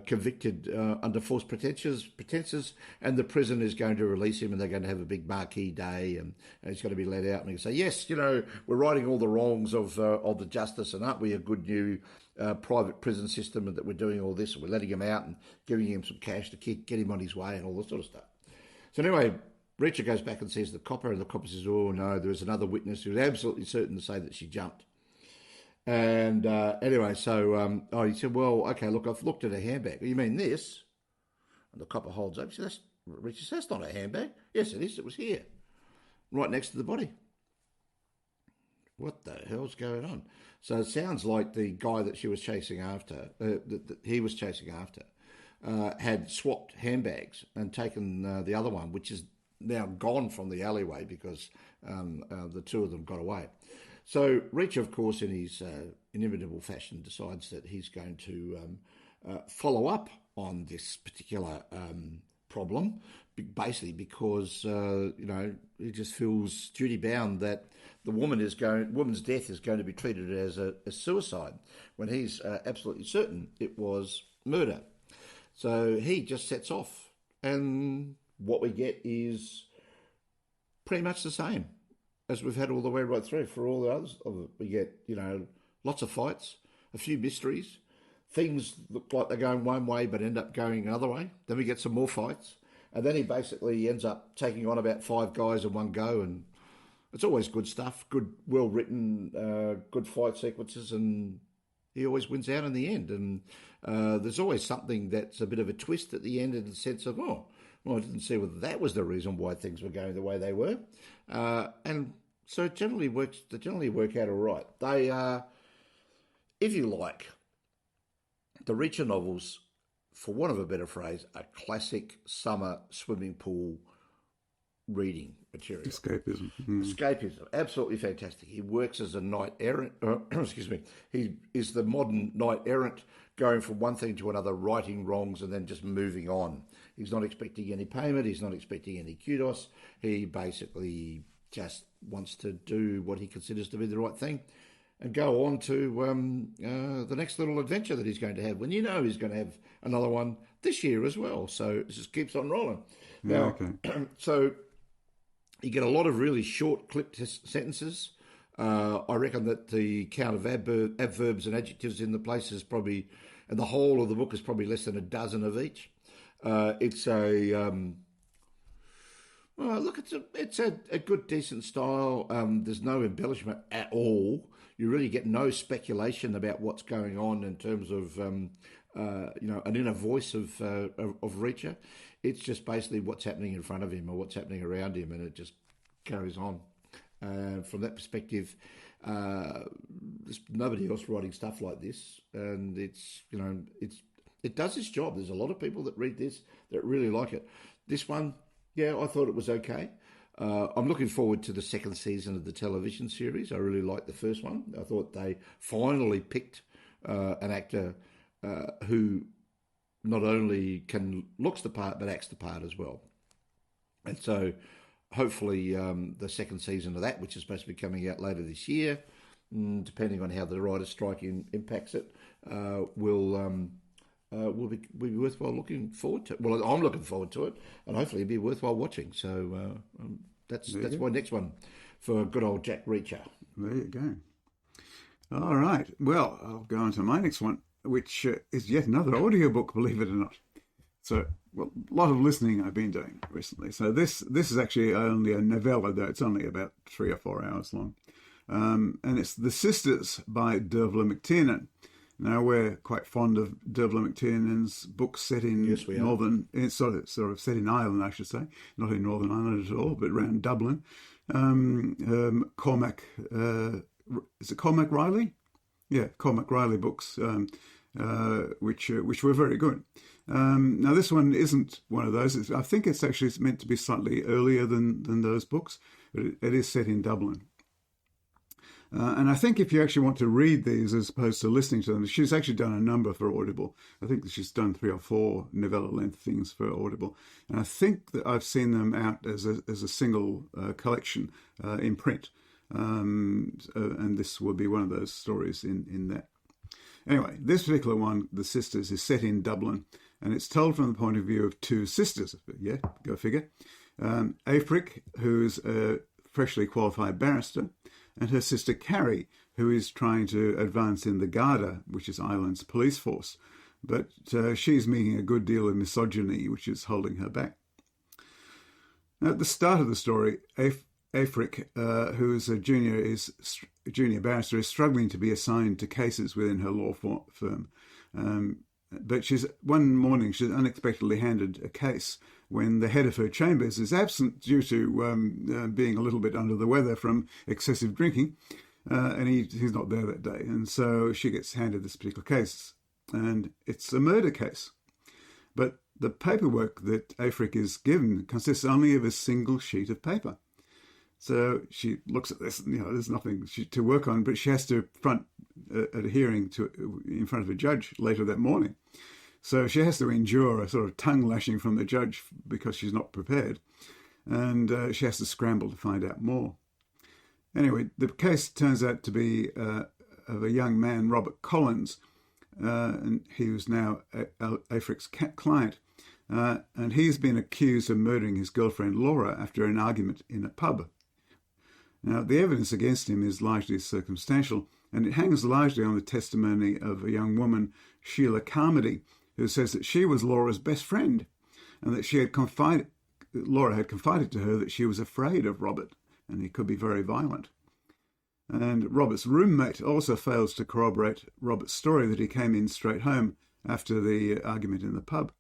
Speaker 1: convicted under false pretenses, and the prison is going to release him, and they're going to have a big marquee day, and he's going to be let out, and he can say, yes, we're righting all the wrongs of the justice, and aren't we a good new private prison system, and that we're doing all this, and we're letting him out and giving him some cash to get him on his way and all this sort of stuff. So anyway, Reacher goes back and sees the copper, and the copper says, oh no, there's another witness who's absolutely certain to say that she jumped. And anyway, so he said, well, okay, look, I've looked at her handbag. You mean this? And the copper holds up. He said, Reacher says, that's not a handbag. Yes, it is. It was here, right next to the body. What the hell's going on? So it sounds like the guy that she was chasing after, that he was chasing after, had swapped handbags and taken the other one, which is now gone from the alleyway because the two of them got away. So Reacher, of course, in his inimitable fashion, decides that he's going to follow up on this particular problem, basically because he just feels duty bound that the woman's death is going to be treated as a suicide when he's absolutely certain it was murder. So he just sets off, and what we get is pretty much the same as we've had all the way right through for all the others. We get, lots of fights, a few mysteries. Things look like they're going one way but end up going another way. Then we get some more fights. And then he basically ends up taking on about 5 guys in one go. And it's always good stuff, good, well-written, good fight sequences. And he always wins out in the end. And there's always something that's a bit of a twist at the end in the sense of, well, I didn't see whether that was the reason why things were going the way they were. And so they generally work out all right. They are, if you like, the Reacher novels, for want of a better phrase, are classic summer swimming pool reading material.
Speaker 2: Escapism.
Speaker 1: Escapism, absolutely fantastic. He works as a knight errant, he is the modern knight errant, going from one thing to another, righting wrongs and then just moving on. He's not expecting any payment, he's not expecting any kudos, he basically just wants to do what he considers to be the right thing and go on to the next little adventure that he's going to have, when he's going to have another one this year as well. So it just keeps on rolling. Now, so you get a lot of really short clipped sentences. I reckon that the count of adverbs and adjectives in the place is probably, and the whole of the book is probably less than a dozen of each. It's a it's a good, decent style. There's no embellishment at all. You really get no speculation about what's going on in terms of an inner voice of Reacher. It's just basically what's happening in front of him or what's happening around him, and it just carries on. From that perspective, there's nobody else writing stuff like this, and it does its job. There's a lot of people that read this that really like it. This one, yeah, I thought it was okay. I'm looking forward to the second season of the television series. I really liked the first one. I thought they finally picked an actor who not only looks the part but acts the part as well. And so hopefully the second season of that, which is supposed to be coming out later this year, depending on how the writer's strike impacts it, will be worthwhile looking forward to. Well, I'm looking forward to it, and hopefully it'll be worthwhile watching. So that's my next one for good old Jack Reacher.
Speaker 2: There you go. All right. Well, I'll go on to my next one, which is yet another audiobook, believe it or not. So, well, a lot of listening I've been doing recently. So this is actually only a novella, though it's only about 3 or 4 hours long. And it's The Sisters by Dervla McTiernan. Now, we're quite fond of Dervla McTiernan's books set in it's sort of set in Ireland, I should say. Not in Northern Ireland at all, but around Dublin. Cormac, is it Cormac Riley? Yeah, Cormac Riley books, which were very good. Now, this one isn't one of those. I think it's actually meant to be slightly earlier than those books, but it is set in Dublin. And I think if you actually want to read these as opposed to listening to them, she's actually done a number for Audible. I think that she's done 3 or 4 novella-length things for Audible. And I think that I've seen them out as a single collection in print. And this will be one of those stories in that. Anyway, this particular one, The Sisters, is set in Dublin, and it's told from the point of view of 2 sisters. Yeah, go figure. Aifric, who's a freshly qualified barrister, and her sister Carrie, who is trying to advance in the Garda, which is Ireland's police force. But she's meeting a good deal of misogyny, which is holding her back. Now, at the start of the story, Aifric, who's a junior barrister, is struggling to be assigned to cases within her law firm. But one morning she's unexpectedly handed a case when the head of her chambers is absent due to being a little bit under the weather from excessive drinking, and he's not there that day. And so she gets handed this particular case, and it's a murder case. But the paperwork that Aifric is given consists only of a single sheet of paper. So she looks at this, there's nothing to work on, but she has to front at a hearing in front of a judge later that morning. So she has to endure a sort of tongue lashing from the judge because she's not prepared. And she has to scramble to find out more. Anyway, the case turns out to be of a young man, Robert Collins, and he was now Aifric's client. And he's been accused of murdering his girlfriend Laura after an argument in a pub. Now, the evidence against him is largely circumstantial, and it hangs largely on the testimony of a young woman, Sheila Carmody, who says that she was Laura's best friend, and that Laura had confided to her that she was afraid of Robert, and he could be very violent. And Robert's roommate also fails to corroborate Robert's story that he came in straight home after the argument in the pub.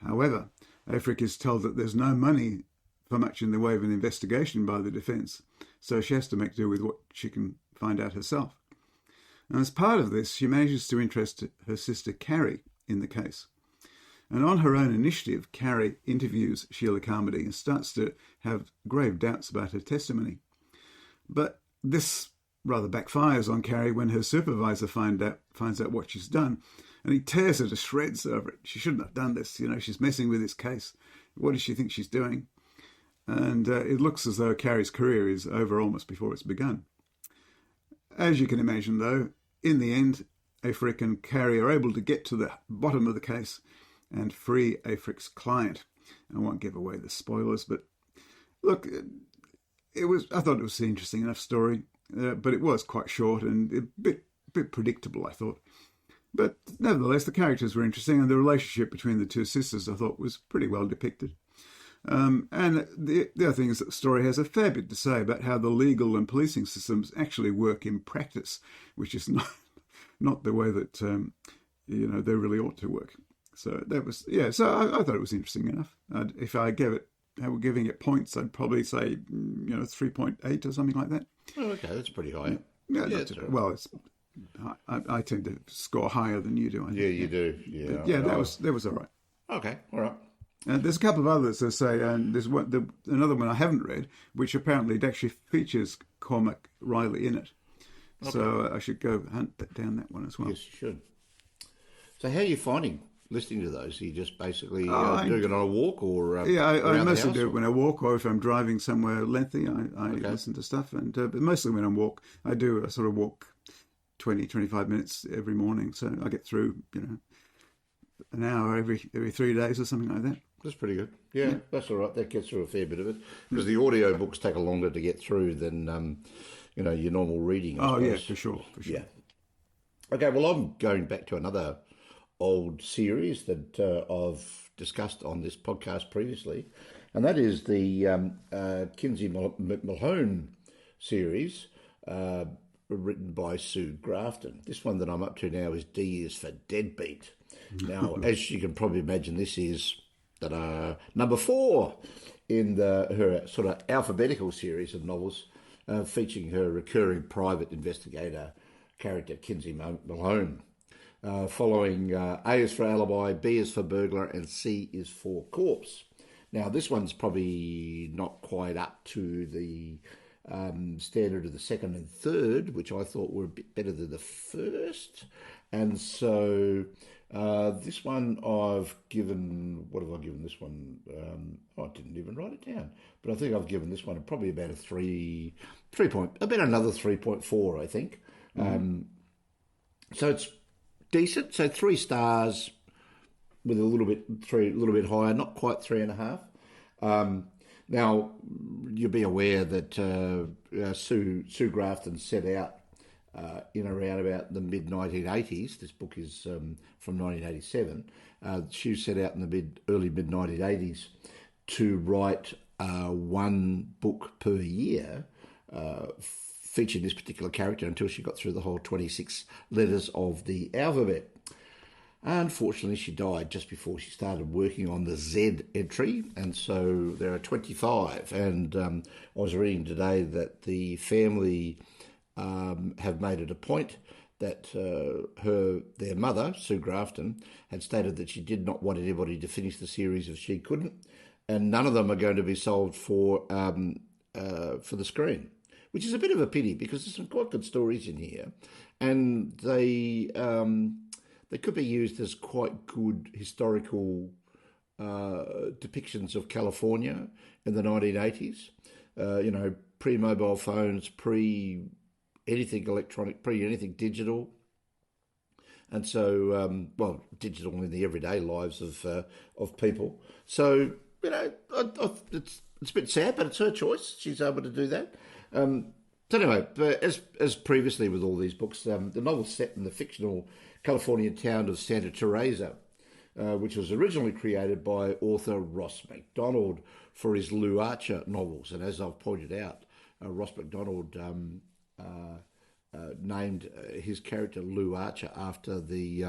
Speaker 2: However, Aifric is told that there's no money for much in the way of an investigation by the defence, so she has to make do with what she can find out herself. And as part of this, she manages to interest her sister Carrie in the case. And on her own initiative, Carrie interviews Sheila Carmody and starts to have grave doubts about her testimony. But this rather backfires on Carrie when her supervisor finds out what she's done, and he tears her to shreds over it. She shouldn't have done this. She's messing with this case. What does she think she's doing? And it looks as though Carrie's career is over almost before it's begun. As you can imagine, though, in the end, Aifric and Carrie are able to get to the bottom of the case and free Aifric's client. I won't give away the spoilers, but look, I thought it was an interesting enough story, but it was quite short and a bit predictable, I thought. But nevertheless, the characters were interesting, and the relationship between the 2 sisters, I thought, was pretty well depicted. And the other thing is that the story has a fair bit to say about how the legal and policing systems actually work in practice, which is not the way that they really ought to work. So that was so I thought it was interesting enough. If I gave it were giving it points, I'd probably say 3.8 or something like that.
Speaker 1: Oh, okay, that's pretty high.
Speaker 2: Yeah, well, I tend to score higher than you do. I think.
Speaker 1: Yeah, you do. Yeah,
Speaker 2: but yeah, that was all right.
Speaker 1: Okay, all right.
Speaker 2: There's a couple of others that say, and there's another one I haven't read, which apparently actually features Cormac Riley in it. Okay. So I should go hunt down that one as well.
Speaker 1: Yes, you should. So how are you finding listening to those? Are you just basically doing it on a walk, or
Speaker 2: I mostly do it when I walk, or if I'm driving somewhere lengthy, I listen to stuff. And but mostly when I walk, I do a sort of walk 20, 25 minutes every morning, so I get through an hour every 3 days or something like that.
Speaker 1: That's pretty good. Yeah, that's all right. That gets through a fair bit of it, because the audio books take longer to get through than your normal reading. I suppose.
Speaker 2: Yeah, for sure.
Speaker 1: Yeah. Okay, well, I'm going back to another old series that I've discussed on this podcast previously, and that is the Kinsey Mahone series, written by Sue Grafton. This one that I'm up to now is D is for Deadbeat. Now, as you can probably imagine, this is number 4 in her sort of alphabetical series of novels, featuring her recurring private investigator character, Kinsey Mahone. Following A is for alibi, B is for burglar, and C is for corpse. Now, this one's probably not quite up to the standard of the second and third, which I thought were a bit better than the first. And so this one I've given, what have I given this one? I didn't even write it down, but I think I've given this one probably about a 3 point, about another 3.4, I think. So it's decent. So 3 stars with a little bit higher, not quite 3.5. Now, you'll be aware that Sue Grafton set out in around about the mid-1980s. This book is from 1987. She set out in the early mid-1980s to write 1 book per year featuring this particular character until she got through the whole 26 letters of the alphabet. Unfortunately, she died just before she started working on the Z entry, and so there are 25. And I was reading today that the family have made it a point that their mother, Sue Grafton, had stated that she did not want anybody to finish the series if she couldn't, and none of them are going to be sold for the screen, which is a bit of a pity because there's some quite good stories in here, and they could be used as quite good historical depictions of California in the 1980s. Pre-mobile phones, pre-anything electronic, pre-anything digital. And so, digital in the everyday lives of people. So, it's a bit sad, but it's her choice. She's able to do that. So anyway, as previously with all these books, the novel's set in the fictional Californian town of Santa Teresa, which was originally created by author Ross MacDonald for his Lou Archer novels. And as I've pointed out, Ross MacDonald named his character Lou Archer after the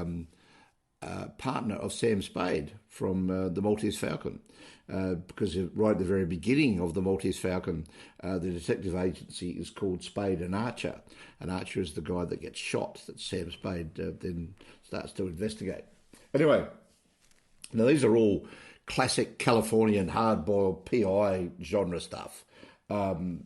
Speaker 1: partner of Sam Spade from the Maltese Falcon, because right at the very beginning of the Maltese Falcon, the detective agency is called Spade and Archer is the guy that gets shot that Sam Spade then starts to investigate. Anyway, now these are all classic Californian hard-boiled PI genre stuff, and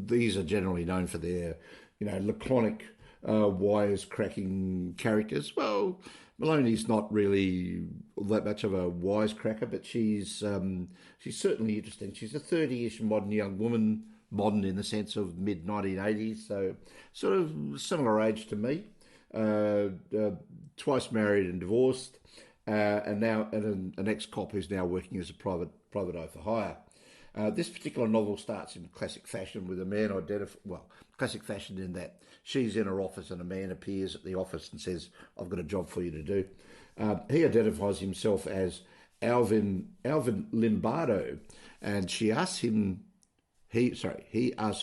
Speaker 1: these are generally known for their laconic, wise-cracking characters. Well, Maloney's not really that much of a wisecracker, but she's certainly interesting. She's a 30-ish modern young woman, modern in the sense of mid-1980s, so sort of similar age to me, twice married and divorced, and now an ex-cop who's now working as a private eye for hire. This particular novel starts in classic fashion with a man classic fashion in that she's in her office and a man appears at the office and says, "I've got a job for you to do." He identifies himself as Alvin Lombardo, and he asks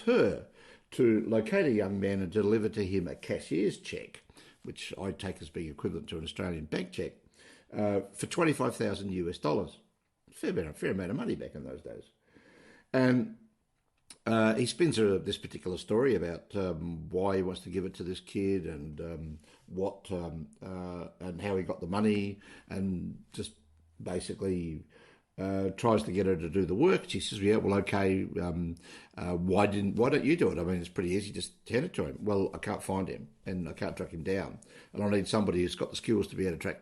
Speaker 1: her to locate a young man and deliver to him a cashier's cheque, which I take as being equivalent to an Australian bank cheque, for $25,000 US. fair amount of money back in those days. And he spins this particular story about why he wants to give it to this kid and and how he got the money, and just basically tries to get her to do the work. She says, "Yeah, well, okay. Why don't you do it? I mean, it's pretty easy. Just hand it to him." "Well, I can't find him, and I can't track him down, and I need somebody who's got the skills to be able to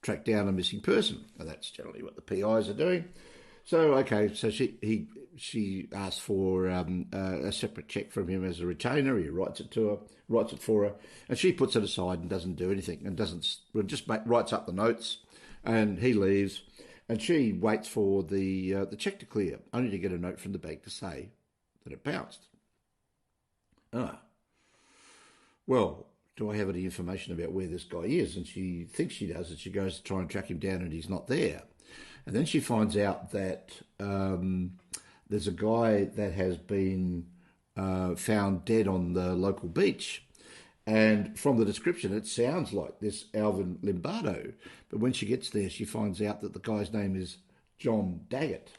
Speaker 1: track down a missing person." And that's generally what the PIs are doing. So okay, so she asks for a separate check from him as a retainer. He writes it for her, and she puts it aside and doesn't do anything, and writes up the notes, and he leaves, and she waits for the check to clear, only to get a note from the bank to say that it bounced. Well, do I have any information about where this guy is? And she thinks she does, and she goes to try and track him down, and he's not there. And then she finds out that there's a guy that has been found dead on the local beach. And from the description, it sounds like this Alvin Lombardo. But when she gets there, she finds out that the guy's name is John Daggett.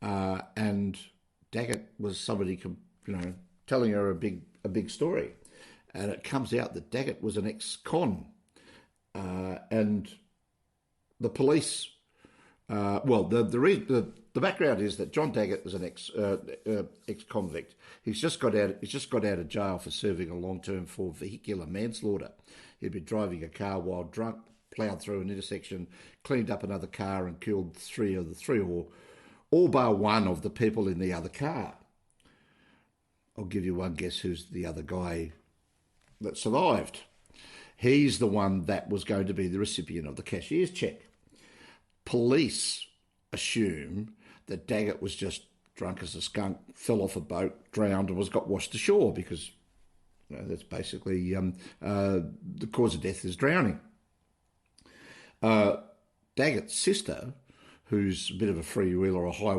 Speaker 1: And Daggett was somebody, telling her a big story. And it comes out that Daggett was an ex-con. And the police... the background is that John Daggett was an ex-convict. He's just got out of jail for serving a long term for vehicular manslaughter. He'd been driving a car while drunk, ploughed through an intersection, cleaned up another car, and killed three or all bar one of the people in the other car. I'll give you one guess who's the other guy that survived. He's the one that was going to be the recipient of the cashier's check. Police assume that Daggett was just drunk as a skunk, fell off a boat, drowned, and got washed ashore because that's basically the cause of death is drowning. Daggett's sister, who's a bit of a freewheeler, a high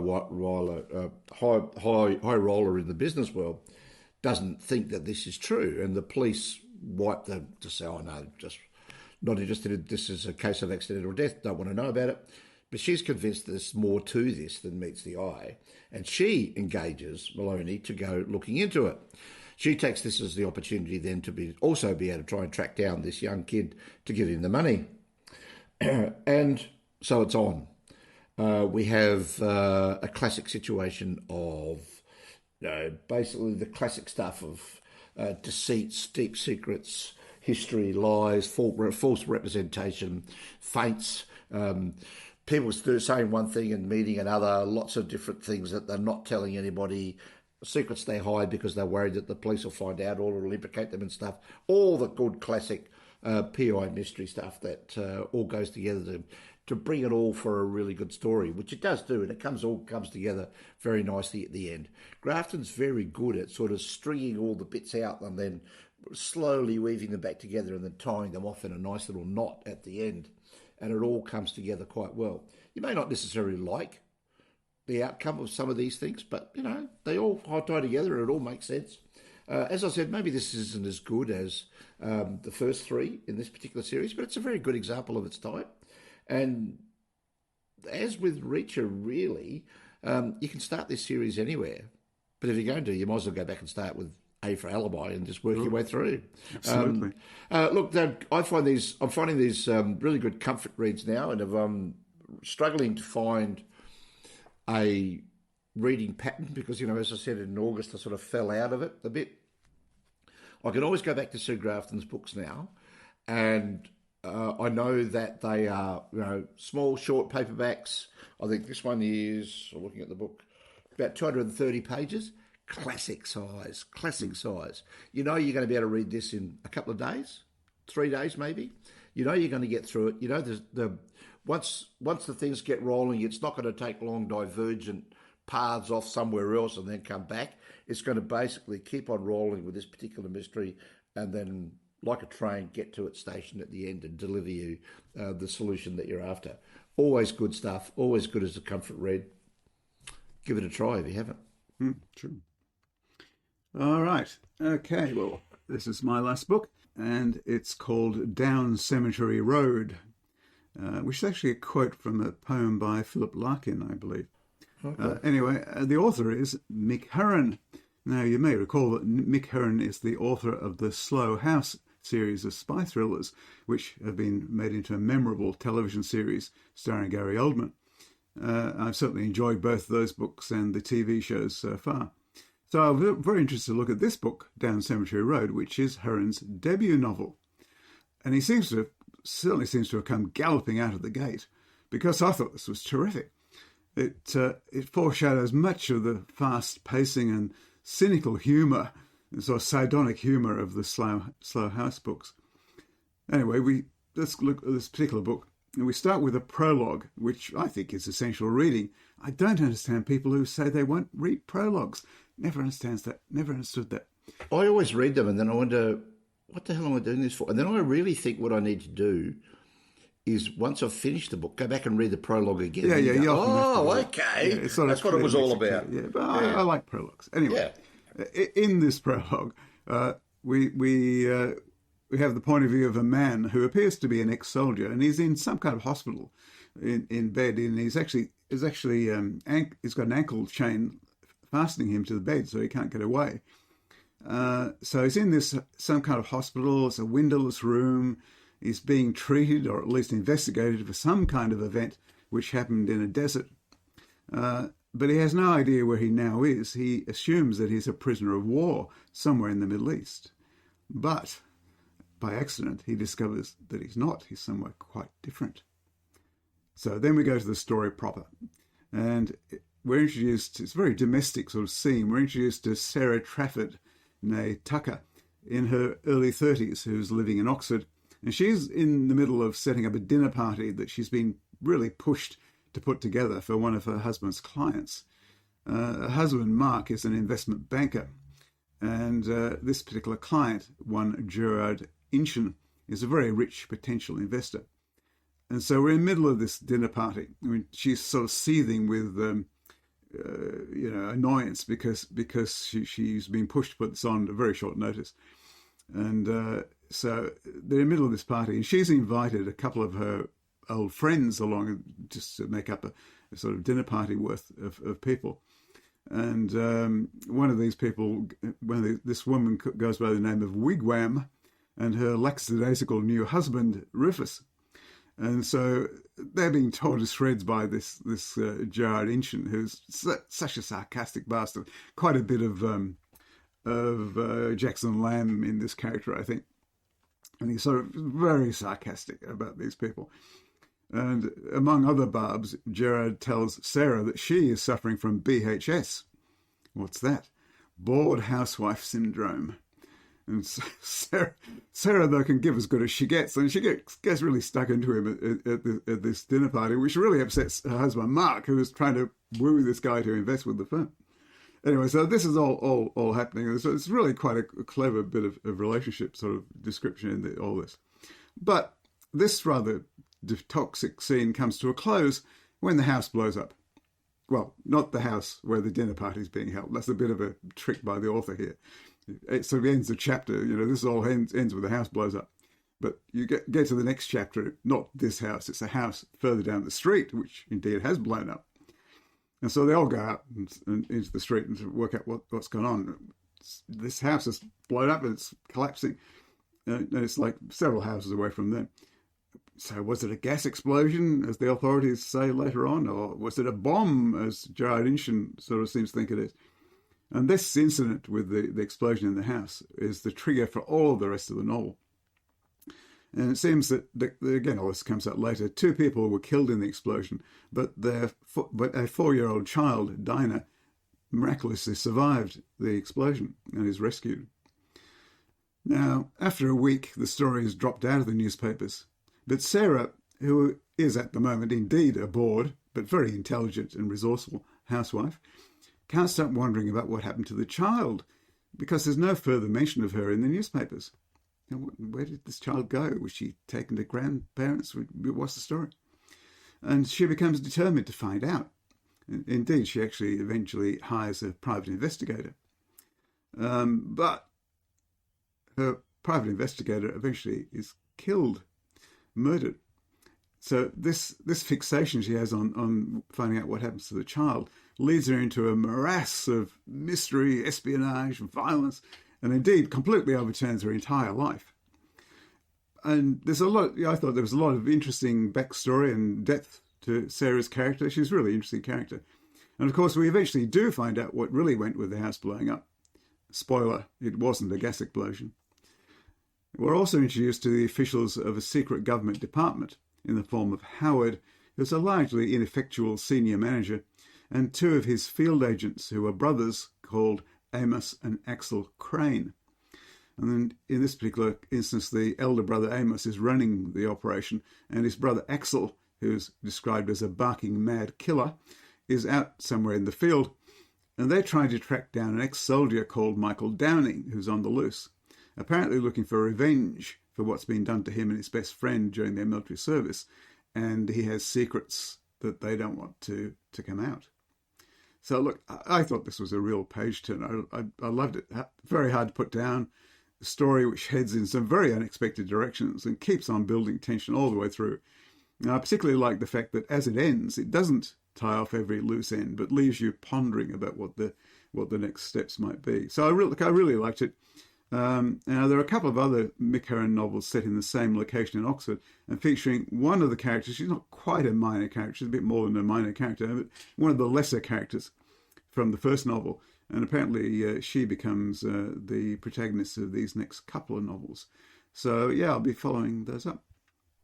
Speaker 1: roller in the business world, doesn't think that this is true, and the police wipe them to say, "Oh no, just not interested. This is a case of accidental death. Don't want to know about it." But she's convinced there's more to this than meets the eye, and she engages Maloney to go looking into it. She takes this as the opportunity then to also be able to try and track down this young kid to give him the money. And so it's on. We have a classic situation of basically the classic stuff of deceits, deep secrets, history, lies, false representation, feints, people saying one thing and meaning another, lots of different things that they're not telling anybody, secrets they hide because they're worried that the police will find out or it'll implicate them and stuff. All the good classic PI mystery stuff that all goes together to bring it all for a really good story, which it does do, and it all comes together very nicely at the end. Grafton's very good at sort of stringing all the bits out and then slowly weaving them back together and then tying them off in a nice little knot at the end. And it all comes together quite well. You may not necessarily like the outcome of some of these things, but, they all tie together and it all makes sense. As I said, maybe this isn't as good as the first three in this particular series, but it's a very good example of its type. And as with Reacher, really, you can start this series anywhere. But if you're going to, you might as well go back and start with A for Alibi and just work your way through.
Speaker 2: Absolutely.
Speaker 1: Look, I'm finding these really good comfort reads now, and I'm struggling to find a reading pattern because, as I said, in August I sort of fell out of it a bit. I can always go back to Sue Grafton's books now, and I know that they are, small, short paperbacks. I think this one is, looking at the book, about 230 pages. Classic size. You're going to be able to read this in a couple of days, 3 days maybe. You're going to get through it. Once the things get rolling, it's not going to take long divergent paths off somewhere else and then come back. It's going to basically keep on rolling with this particular mystery and then, like a train, get to its station at the end and deliver you the solution that you're after. Always good stuff, always good as a comfort read. Give it a try if you haven't.
Speaker 2: True. All right. Okay, well, this is my last book, and it's called Down Cemetery Road. which is actually a quote from a poem by Philip Larkin, I believe.
Speaker 1: Okay.
Speaker 2: Anyway, the author is Mick Herron. Now, you may recall that Mick Herron is the author of the Slow House series of spy thrillers, which have been made into a memorable television series starring Gary Oldman. I've certainly enjoyed both those books and the TV shows so far. So I'm very interested to look at this book, Down Cemetery Road, which is Herron's debut novel. And he certainly seems to have come galloping out of the gate, because I thought this was terrific. It foreshadows much of the fast pacing and cynical humour, sort of sardonic humour of the Slow House books. Anyway, let's look at this particular book. And we start with a prologue, which I think is essential reading. I don't understand people who say they won't read prologues. Never understood that.
Speaker 1: I always read them and then I wonder, what the hell am I doing this for? And then I really think what I need to do is, once I've finished the book, go back and read the prologue again. Okay.
Speaker 2: Yeah,
Speaker 1: that's what it was all about.
Speaker 2: Yeah, but I like prologues. Anyway, in this prologue, we have the point of view of a man who appears to be an ex-soldier, and he's in some kind of hospital in bed, and he's got an ankle chain fastening him to the bed so he can't get away. So he's in some kind of hospital. It's a windowless room. He's being treated, or at least investigated, for some kind of event which happened in a desert. But he has no idea where he now is. He assumes that he's a prisoner of war somewhere in the Middle East. But by accident, he discovers that he's not. He's somewhere quite different. So then we go to the story proper. And we're introduced, it's a very domestic sort of scene. We're introduced to Sarah Trafford, née Tucker, in her early 30s, who's living in Oxford. And she's in the middle of setting up a dinner party that she's been really pushed to put together for one of her husband's clients. Her husband, Mark, is an investment banker. And this particular client, one Gerard Inchen, is a very rich potential investor. And so we're in the middle of this dinner party. I mean, she's sort of seething with, annoyance because she's been pushed to put this on at very short notice. And so they're in the middle of this party, and she's invited a couple of her old friends along just to make up a sort of dinner party worth of people. And one of these people, this woman goes by the name of Wigwam, and her lackadaisical new husband, Rufus. And so they're being torn to shreds by this Gerard Inchen, who's such a sarcastic bastard. Quite a bit of Jackson Lamb in this character, I think. And he's sort of very sarcastic about these people. And among other barbs, Gerard tells Sarah that she is suffering from BHS. What's that? Bored housewife syndrome. And Sarah, though, can give as good as she gets. And she gets really stuck into him at this dinner party, which really upsets her husband, Mark, who is trying to woo this guy to invest with the firm. Anyway, so this is all happening. So it's really quite a clever bit of relationship sort of description in all this. But this rather toxic scene comes to a close when the house blows up. Well, not the house where the dinner party is being held. That's a bit of a trick by the author here. It sort of ends the chapter. This all ends with the house blows up. But you get to the next chapter, not this house. It's a house further down the street, which indeed has blown up. And so they all go out and into the street and work out what's going on. This house is blown up and it's collapsing. And it's like several houses away from them. So was it a gas explosion, as the authorities say later on, or was it a bomb, as Gerard Inchen sort of seems to think it is? And this incident with the explosion in the house is the trigger for all of the rest of the novel. And it seems that, again, all this comes out later, 2 people were killed in the explosion, but a 4-year-old child, Dinah, miraculously survived the explosion and is rescued. Now, after a week, the story is dropped out of the newspapers. But Sarah, who is at the moment indeed a bored, but very intelligent and resourceful housewife, can't stop wondering about what happened to the child, because there's no further mention of her in the newspapers. Where did this child go? Was she taken to grandparents? What's the story? And she becomes determined to find out. Indeed, she actually eventually hires a private investigator. But her private investigator eventually is killed, murdered. So this fixation she has on finding out what happens to the child leads her into a morass of mystery, espionage, violence, and indeed completely overturns her entire life. And there's a lot, I thought there was a lot of interesting backstory and depth to Sarah's character. She's a really interesting character. And of course, we eventually do find out what really went with the house blowing up. Spoiler, it wasn't a gas explosion. We're also introduced to the officials of a secret government department in the form of Howard, who's a largely ineffectual senior manager, and two of his field agents who are brothers called Amos and Axel Crane. And then in this particular instance, the elder brother Amos is running the operation, and his brother Axel, who's described as a barking mad killer, is out somewhere in the field, and they're trying to track down an ex-soldier called Michael Downing, who's on the loose, apparently looking for revenge for what's been done to him and his best friend during their military service, and he has secrets that they don't want to come out. So look, I thought this was a real page turner. I loved it. Very hard to put down. A story which heads in some very unexpected directions and keeps on building tension all the way through. Now, I particularly like the fact that as it ends, it doesn't tie off every loose end, but leaves you pondering about what the next steps might be. So I really liked it. Now, there are a couple of other Mick Herron novels set in the same location in Oxford and featuring one of the characters. She's not quite a minor character, she's a bit more than a minor character, but one of the lesser characters from the first novel. And apparently she becomes the protagonist of these next couple of novels. So, yeah, I'll be following those up.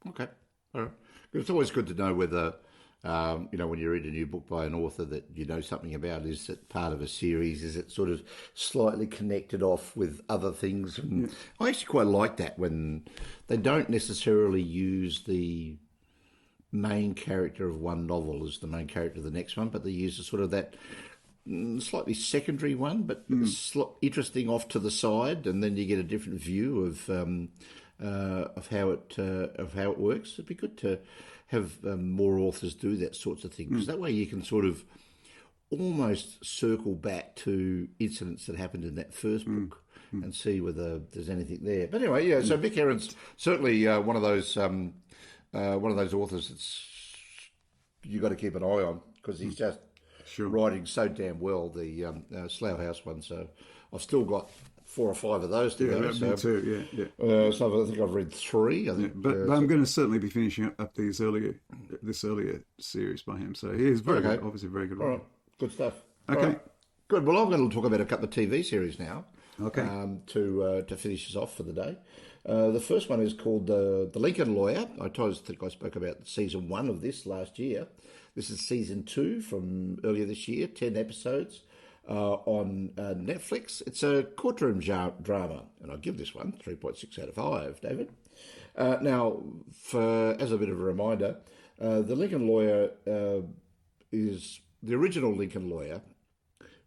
Speaker 1: Okay. All right. It's always good to know whether, when you read a new book by an author that you know something about, is it part of a series? Is it sort of slightly connected off with other things? And I actually quite like that when they don't necessarily use the main character of one novel as the main character of the next one, but they use a sort of that slightly secondary one, but interesting off to the side, and then you get a different view of how it works. It'd be good to have more authors do that sorts of thing, because that way you can sort of almost circle back to incidents that happened in that first book and see whether there's anything there. But anyway, yeah. So Mick Herron's certainly one of those authors that's you got to keep an eye on, because he's just writing so damn well. The Slough House one. So I've still got 4 or 5 of those to go.
Speaker 2: Me too,
Speaker 1: yeah. So I think I've read 3. I think,
Speaker 2: but I'm going to certainly be finishing up this earlier series by him. So he is obviously very good writer.
Speaker 1: Right. Good stuff.
Speaker 2: Okay.
Speaker 1: Right. Good. Well, I'm going to talk about a couple of TV series now.
Speaker 2: Okay.
Speaker 1: To finish us off for the day. The first one is called The Lincoln Lawyer. I think I spoke about season 1 of this last year. This is season 2 from earlier this year, 10 episodes. On Netflix. It's a courtroom drama, and I'll give this one 3.6 out of 5, David. Now, as a bit of a reminder, The Lincoln Lawyer is the original Lincoln Lawyer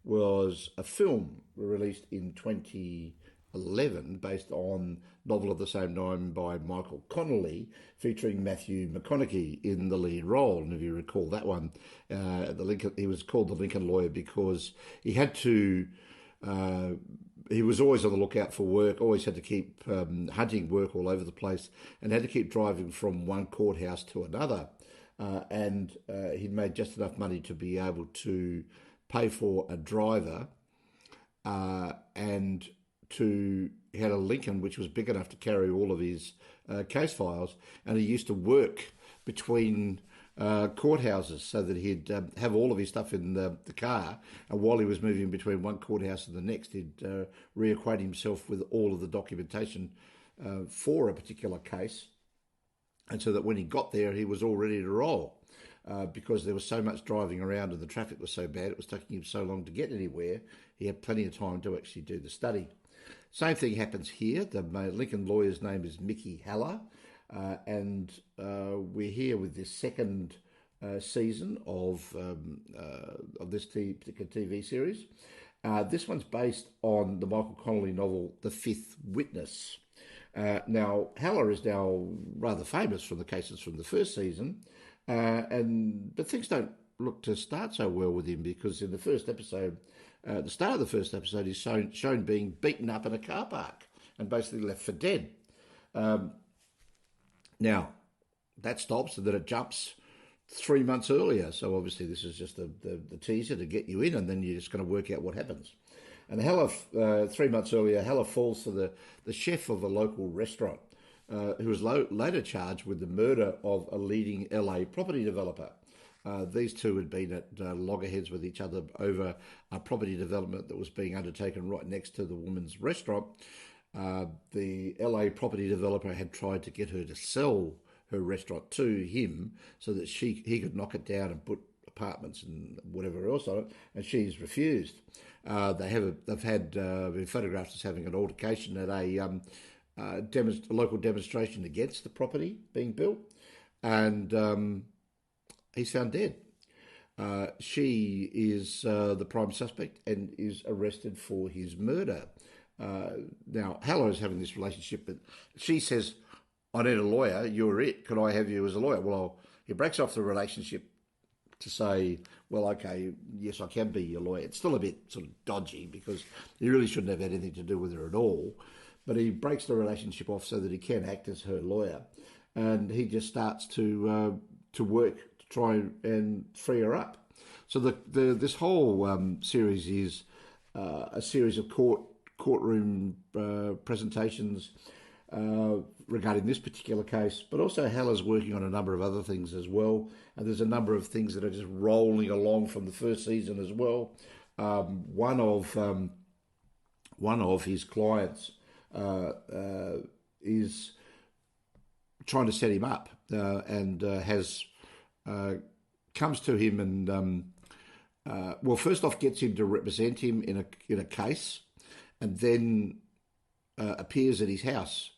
Speaker 1: was a film released in 2011 based on novel of the same name by Michael Connolly, featuring Matthew McConaughey in the lead role. And if you recall that one, he was called the Lincoln Lawyer because he had to. He was always on the lookout for work, always had to keep hunting work all over the place, and had to keep driving from one courthouse to another. And he'd made just enough money to be able to pay for a driver and he had a Lincoln which was big enough to carry all of his case files, and he used to work between courthouses so that he'd have all of his stuff in the car, and while he was moving between one courthouse and the next, he'd reacquaint himself with all of the documentation for a particular case, and so that when he got there, he was all ready to roll. Because there was so much driving around and the traffic was so bad, it was taking him so long to get anywhere, he had plenty of time to actually do the study. Same thing happens here. The Lincoln lawyer's name is Mickey Haller, and we're here with this second season of this particular TV series. This one's based on the Michael Connolly novel The Fifth Witness. Now, Haller is now rather famous from the cases from the first season, but things don't look to start so well with him, because in the first episode, the start of the first episode, he's shown being beaten up in a car park and basically left for dead. Now, that stops, and then it jumps 3 months earlier. So obviously this is just the teaser to get you in, and then you're just going to work out what happens. And Hella, 3 months earlier, Hella falls for the chef of a local restaurant, who was later charged with the murder of a leading LA property developer. These two had been at loggerheads with each other over a property development that was being undertaken right next to the woman's restaurant. The LA property developer had tried to get her to sell her restaurant to him so that he could knock it down and put apartments and whatever else on it, and she's refused. They've been photographed as having an altercation at a local demonstration against the property being built, and he's found dead. She is the prime suspect and is arrested for his murder. Now, Hella is having this relationship, but she says, I need a lawyer, you're it, could I have you as a lawyer? Well, he breaks off the relationship to say, well, okay, yes, I can be your lawyer. It's still a bit sort of dodgy because he really shouldn't have had anything to do with her at all. But he breaks the relationship off so that he can act as her lawyer. And he just starts to work to try and free her up. So this whole series is a series of courtroom presentations regarding this particular case, but also Hella's working on a number of other things as well. And there's a number of things that are just rolling along from the first season as well. One of his clients is trying to set him up and comes to him and first off gets him to represent him in a case, and then appears at his house,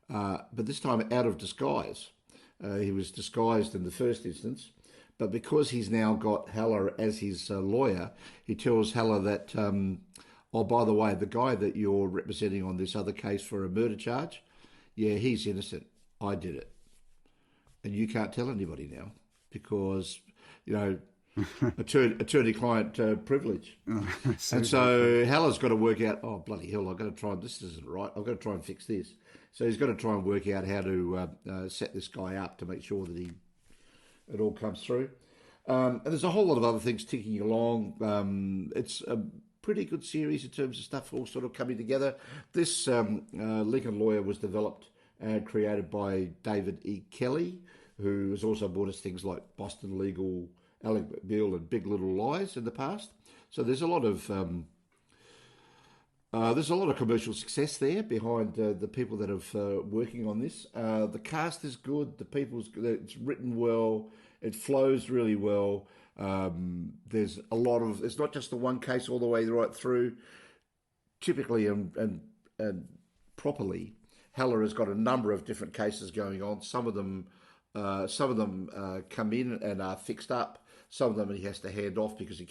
Speaker 1: but this time out of disguise. He was disguised in the first instance, but because he's now got Hella as his lawyer, he tells Hella that, oh, by the way, the guy that you're representing on this other case for a murder charge, yeah, he's innocent. I did it. And you can't tell anybody now because, attorney-client privilege. And so Hella's got to work out, oh, bloody hell, I've got to try, this isn't right, I've got to try and fix this. So he's got to try and work out how to set this guy up to make sure that it all comes through. And there's a whole lot of other things ticking along. It's a pretty good series in terms of stuff all sort of coming together. This Lincoln Lawyer was developed and created by David E. Kelly, who has also brought us things like Boston Legal, Alec Beale and Big Little Lies in the past. So there's a lot of commercial success there behind the people that are working on this. The cast is good. It's written well. It flows really well. There's it's not just the one case all the way right through. Typically and properly, Hella has got a number of different cases going on. Some of them come in and are fixed up. Some of them he has to hand off because he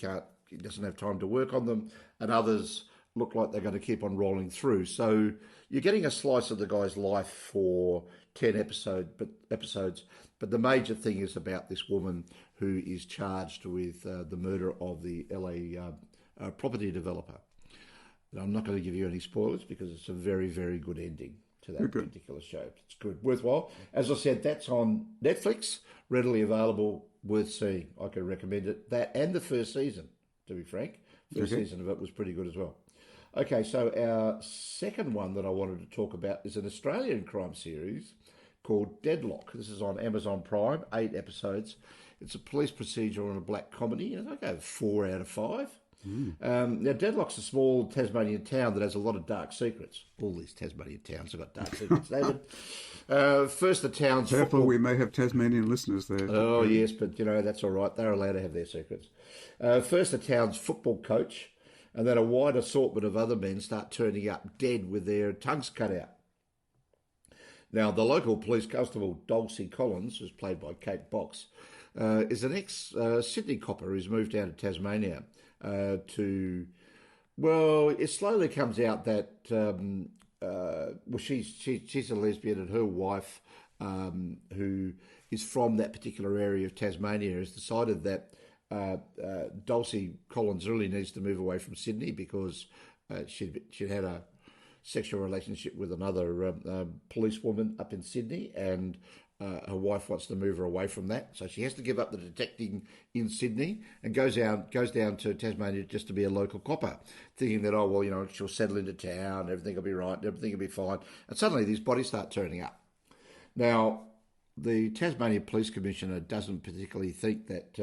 Speaker 1: doesn't have time to work on them, and others look like they're going to keep on rolling through. So you're getting a slice of the guy's life for 10 episodes, but the major thing is about this woman who is charged with the murder of the LA property developer. And I'm not going to give you any spoilers because it's a very, very good ending to that particular show. It's good, worthwhile. As I said, that's on Netflix, readily available, worth seeing. I can recommend it. That and the first season, to be frank. First season of it was pretty good as well. Okay, so our second one that I wanted to talk about is an Australian crime series called Deadloch. This is on Amazon Prime, 8 episodes. It's a police procedural and a black comedy, and I go 4 out of 5. Now, Deadloch's a small Tasmanian town that has a lot of dark secrets. All these Tasmanian towns have got dark secrets, David. First, the town's...
Speaker 2: Careful, we may have Tasmanian listeners there.
Speaker 1: Oh, yes, but, that's all right. They're allowed to have their secrets. First, the town's football coach, and then a wide assortment of other men start turning up dead with their tongues cut out. Now, the local police constable, Dulcie Collins, who's played by Kate Box, is an ex-Sydney copper who's moved down to Tasmania it slowly comes out that she's a lesbian, and her wife, who is from that particular area of Tasmania, has decided that Dulcie Collins really needs to move away from Sydney because she'd had a sexual relationship with another policewoman up in Sydney, and her wife wants to move her away from that, so she has to give up the detecting in Sydney and goes down to Tasmania just to be a local copper, thinking that, oh, well, she'll settle into town, everything will be right, everything will be fine. And suddenly these bodies start turning up. Now, the Tasmania Police Commissioner doesn't particularly think that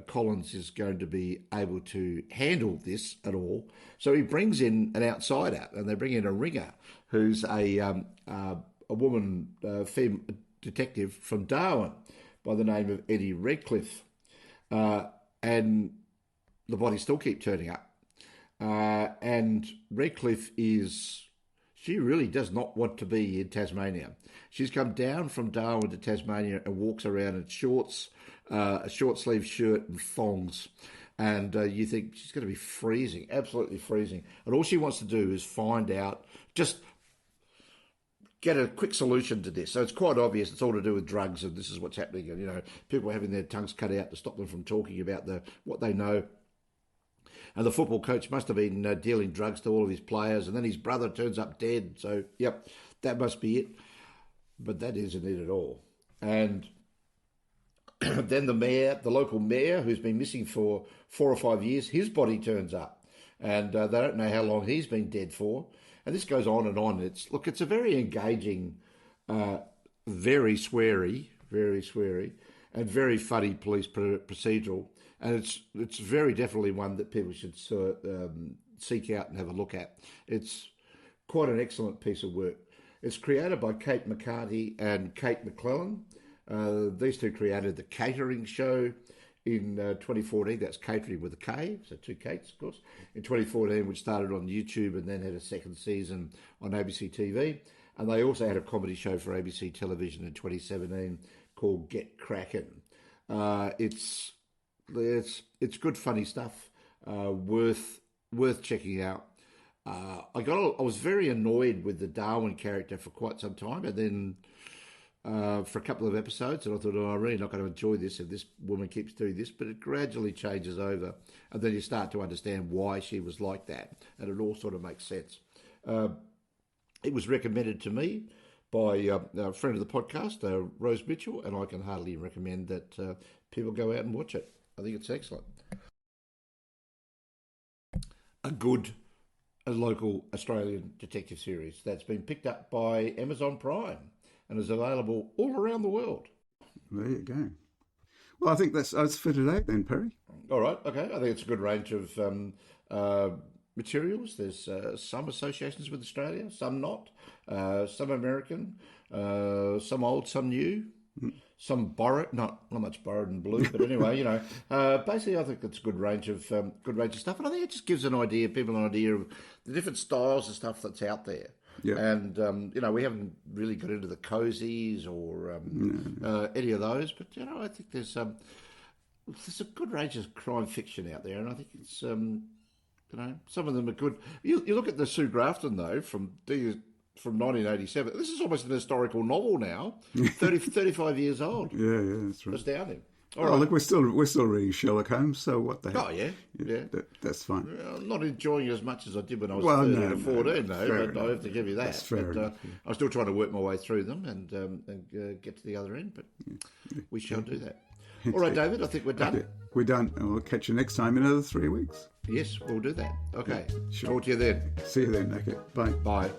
Speaker 1: Collins is going to be able to handle this at all, so he brings in an outsider, and they bring in a ringer who's a woman, female detective from Darwin by the name of Eddie Redcliffe. And the bodies still keep turning up. And Redcliffe she really does not want to be in Tasmania. She's come down from Darwin to Tasmania and walks around in shorts, a short-sleeve shirt and thongs. And you think she's going to be freezing, absolutely freezing. And all she wants to do is find out, just get a quick solution to this. So it's quite obvious it's all to do with drugs, and this is what's happening. And, people are having their tongues cut out to stop them from talking about what they know. And the football coach must have been dealing drugs to all of his players, and then his brother turns up dead. So, yep, that must be it. But that isn't it at all. And then the local mayor, who's been missing for 4 or 5 years, his body turns up. And they don't know how long he's been dead for. And this goes on and on. It's a very engaging, very sweary, and very funny police procedural. And it's very definitely one that people should seek out and have a look at. It's quite an excellent piece of work. It's created by Kate McCarthy and Kate McClellan. These two created the Catering Show in 2014. That's catering with a K, so 2 Kates, of course. In 2014, which started on YouTube and then had a second season on ABC TV. And they also had a comedy show for ABC Television in 2017 called Get Crackin'. It's good, funny stuff. Worth checking out. I was very annoyed with the Darwin character for quite some time, and then for a couple of episodes, and I thought, I'm really not going to enjoy this if this woman keeps doing this, but it gradually changes over, and then you start to understand why she was like that, and it all sort of makes sense. It was recommended to me by a friend of the podcast, Rose Mitchell, and I can heartily recommend that people go out and watch it. I think it's excellent. A local Australian detective series that's been picked up by Amazon Prime and is available all around the world.
Speaker 2: There you go. Well, I think that's for today then, Perry. All
Speaker 1: right, okay. I think it's a good range of materials. There's some associations with Australia, some not, some American, some old, some new, some borrowed, not much borrowed and blue, but anyway, basically I think it's a good range of stuff, and I think it just gives people an idea of the different styles of stuff that's out there.
Speaker 2: Yeah.
Speaker 1: And, we haven't really got into the cozies or any of those, but, I think there's a good range of crime fiction out there, and I think it's, some of them are good. You look at the Sue Grafton, though, from 1987. This is almost an historical novel now, 35 years old.
Speaker 2: Yeah, that's right.
Speaker 1: Astounding.
Speaker 2: Look, we're still reading Sherlock Holmes, so what the heck?
Speaker 1: Oh, yeah.
Speaker 2: That's fine.
Speaker 1: I'm not enjoying it as much as I did when I was 13 or 14, though, but I have to give you that.
Speaker 2: That's fair enough.
Speaker 1: I'm still trying to work my way through them and get to the other end, but we shall do that. All right, David, I think we're done.
Speaker 2: Okay. We're done, and we'll catch you next time in another 3 weeks.
Speaker 1: Yes, we'll do that. Okay.
Speaker 2: Sure.
Speaker 1: Talk to you then.
Speaker 2: See you then. Okay. Bye.
Speaker 1: Bye.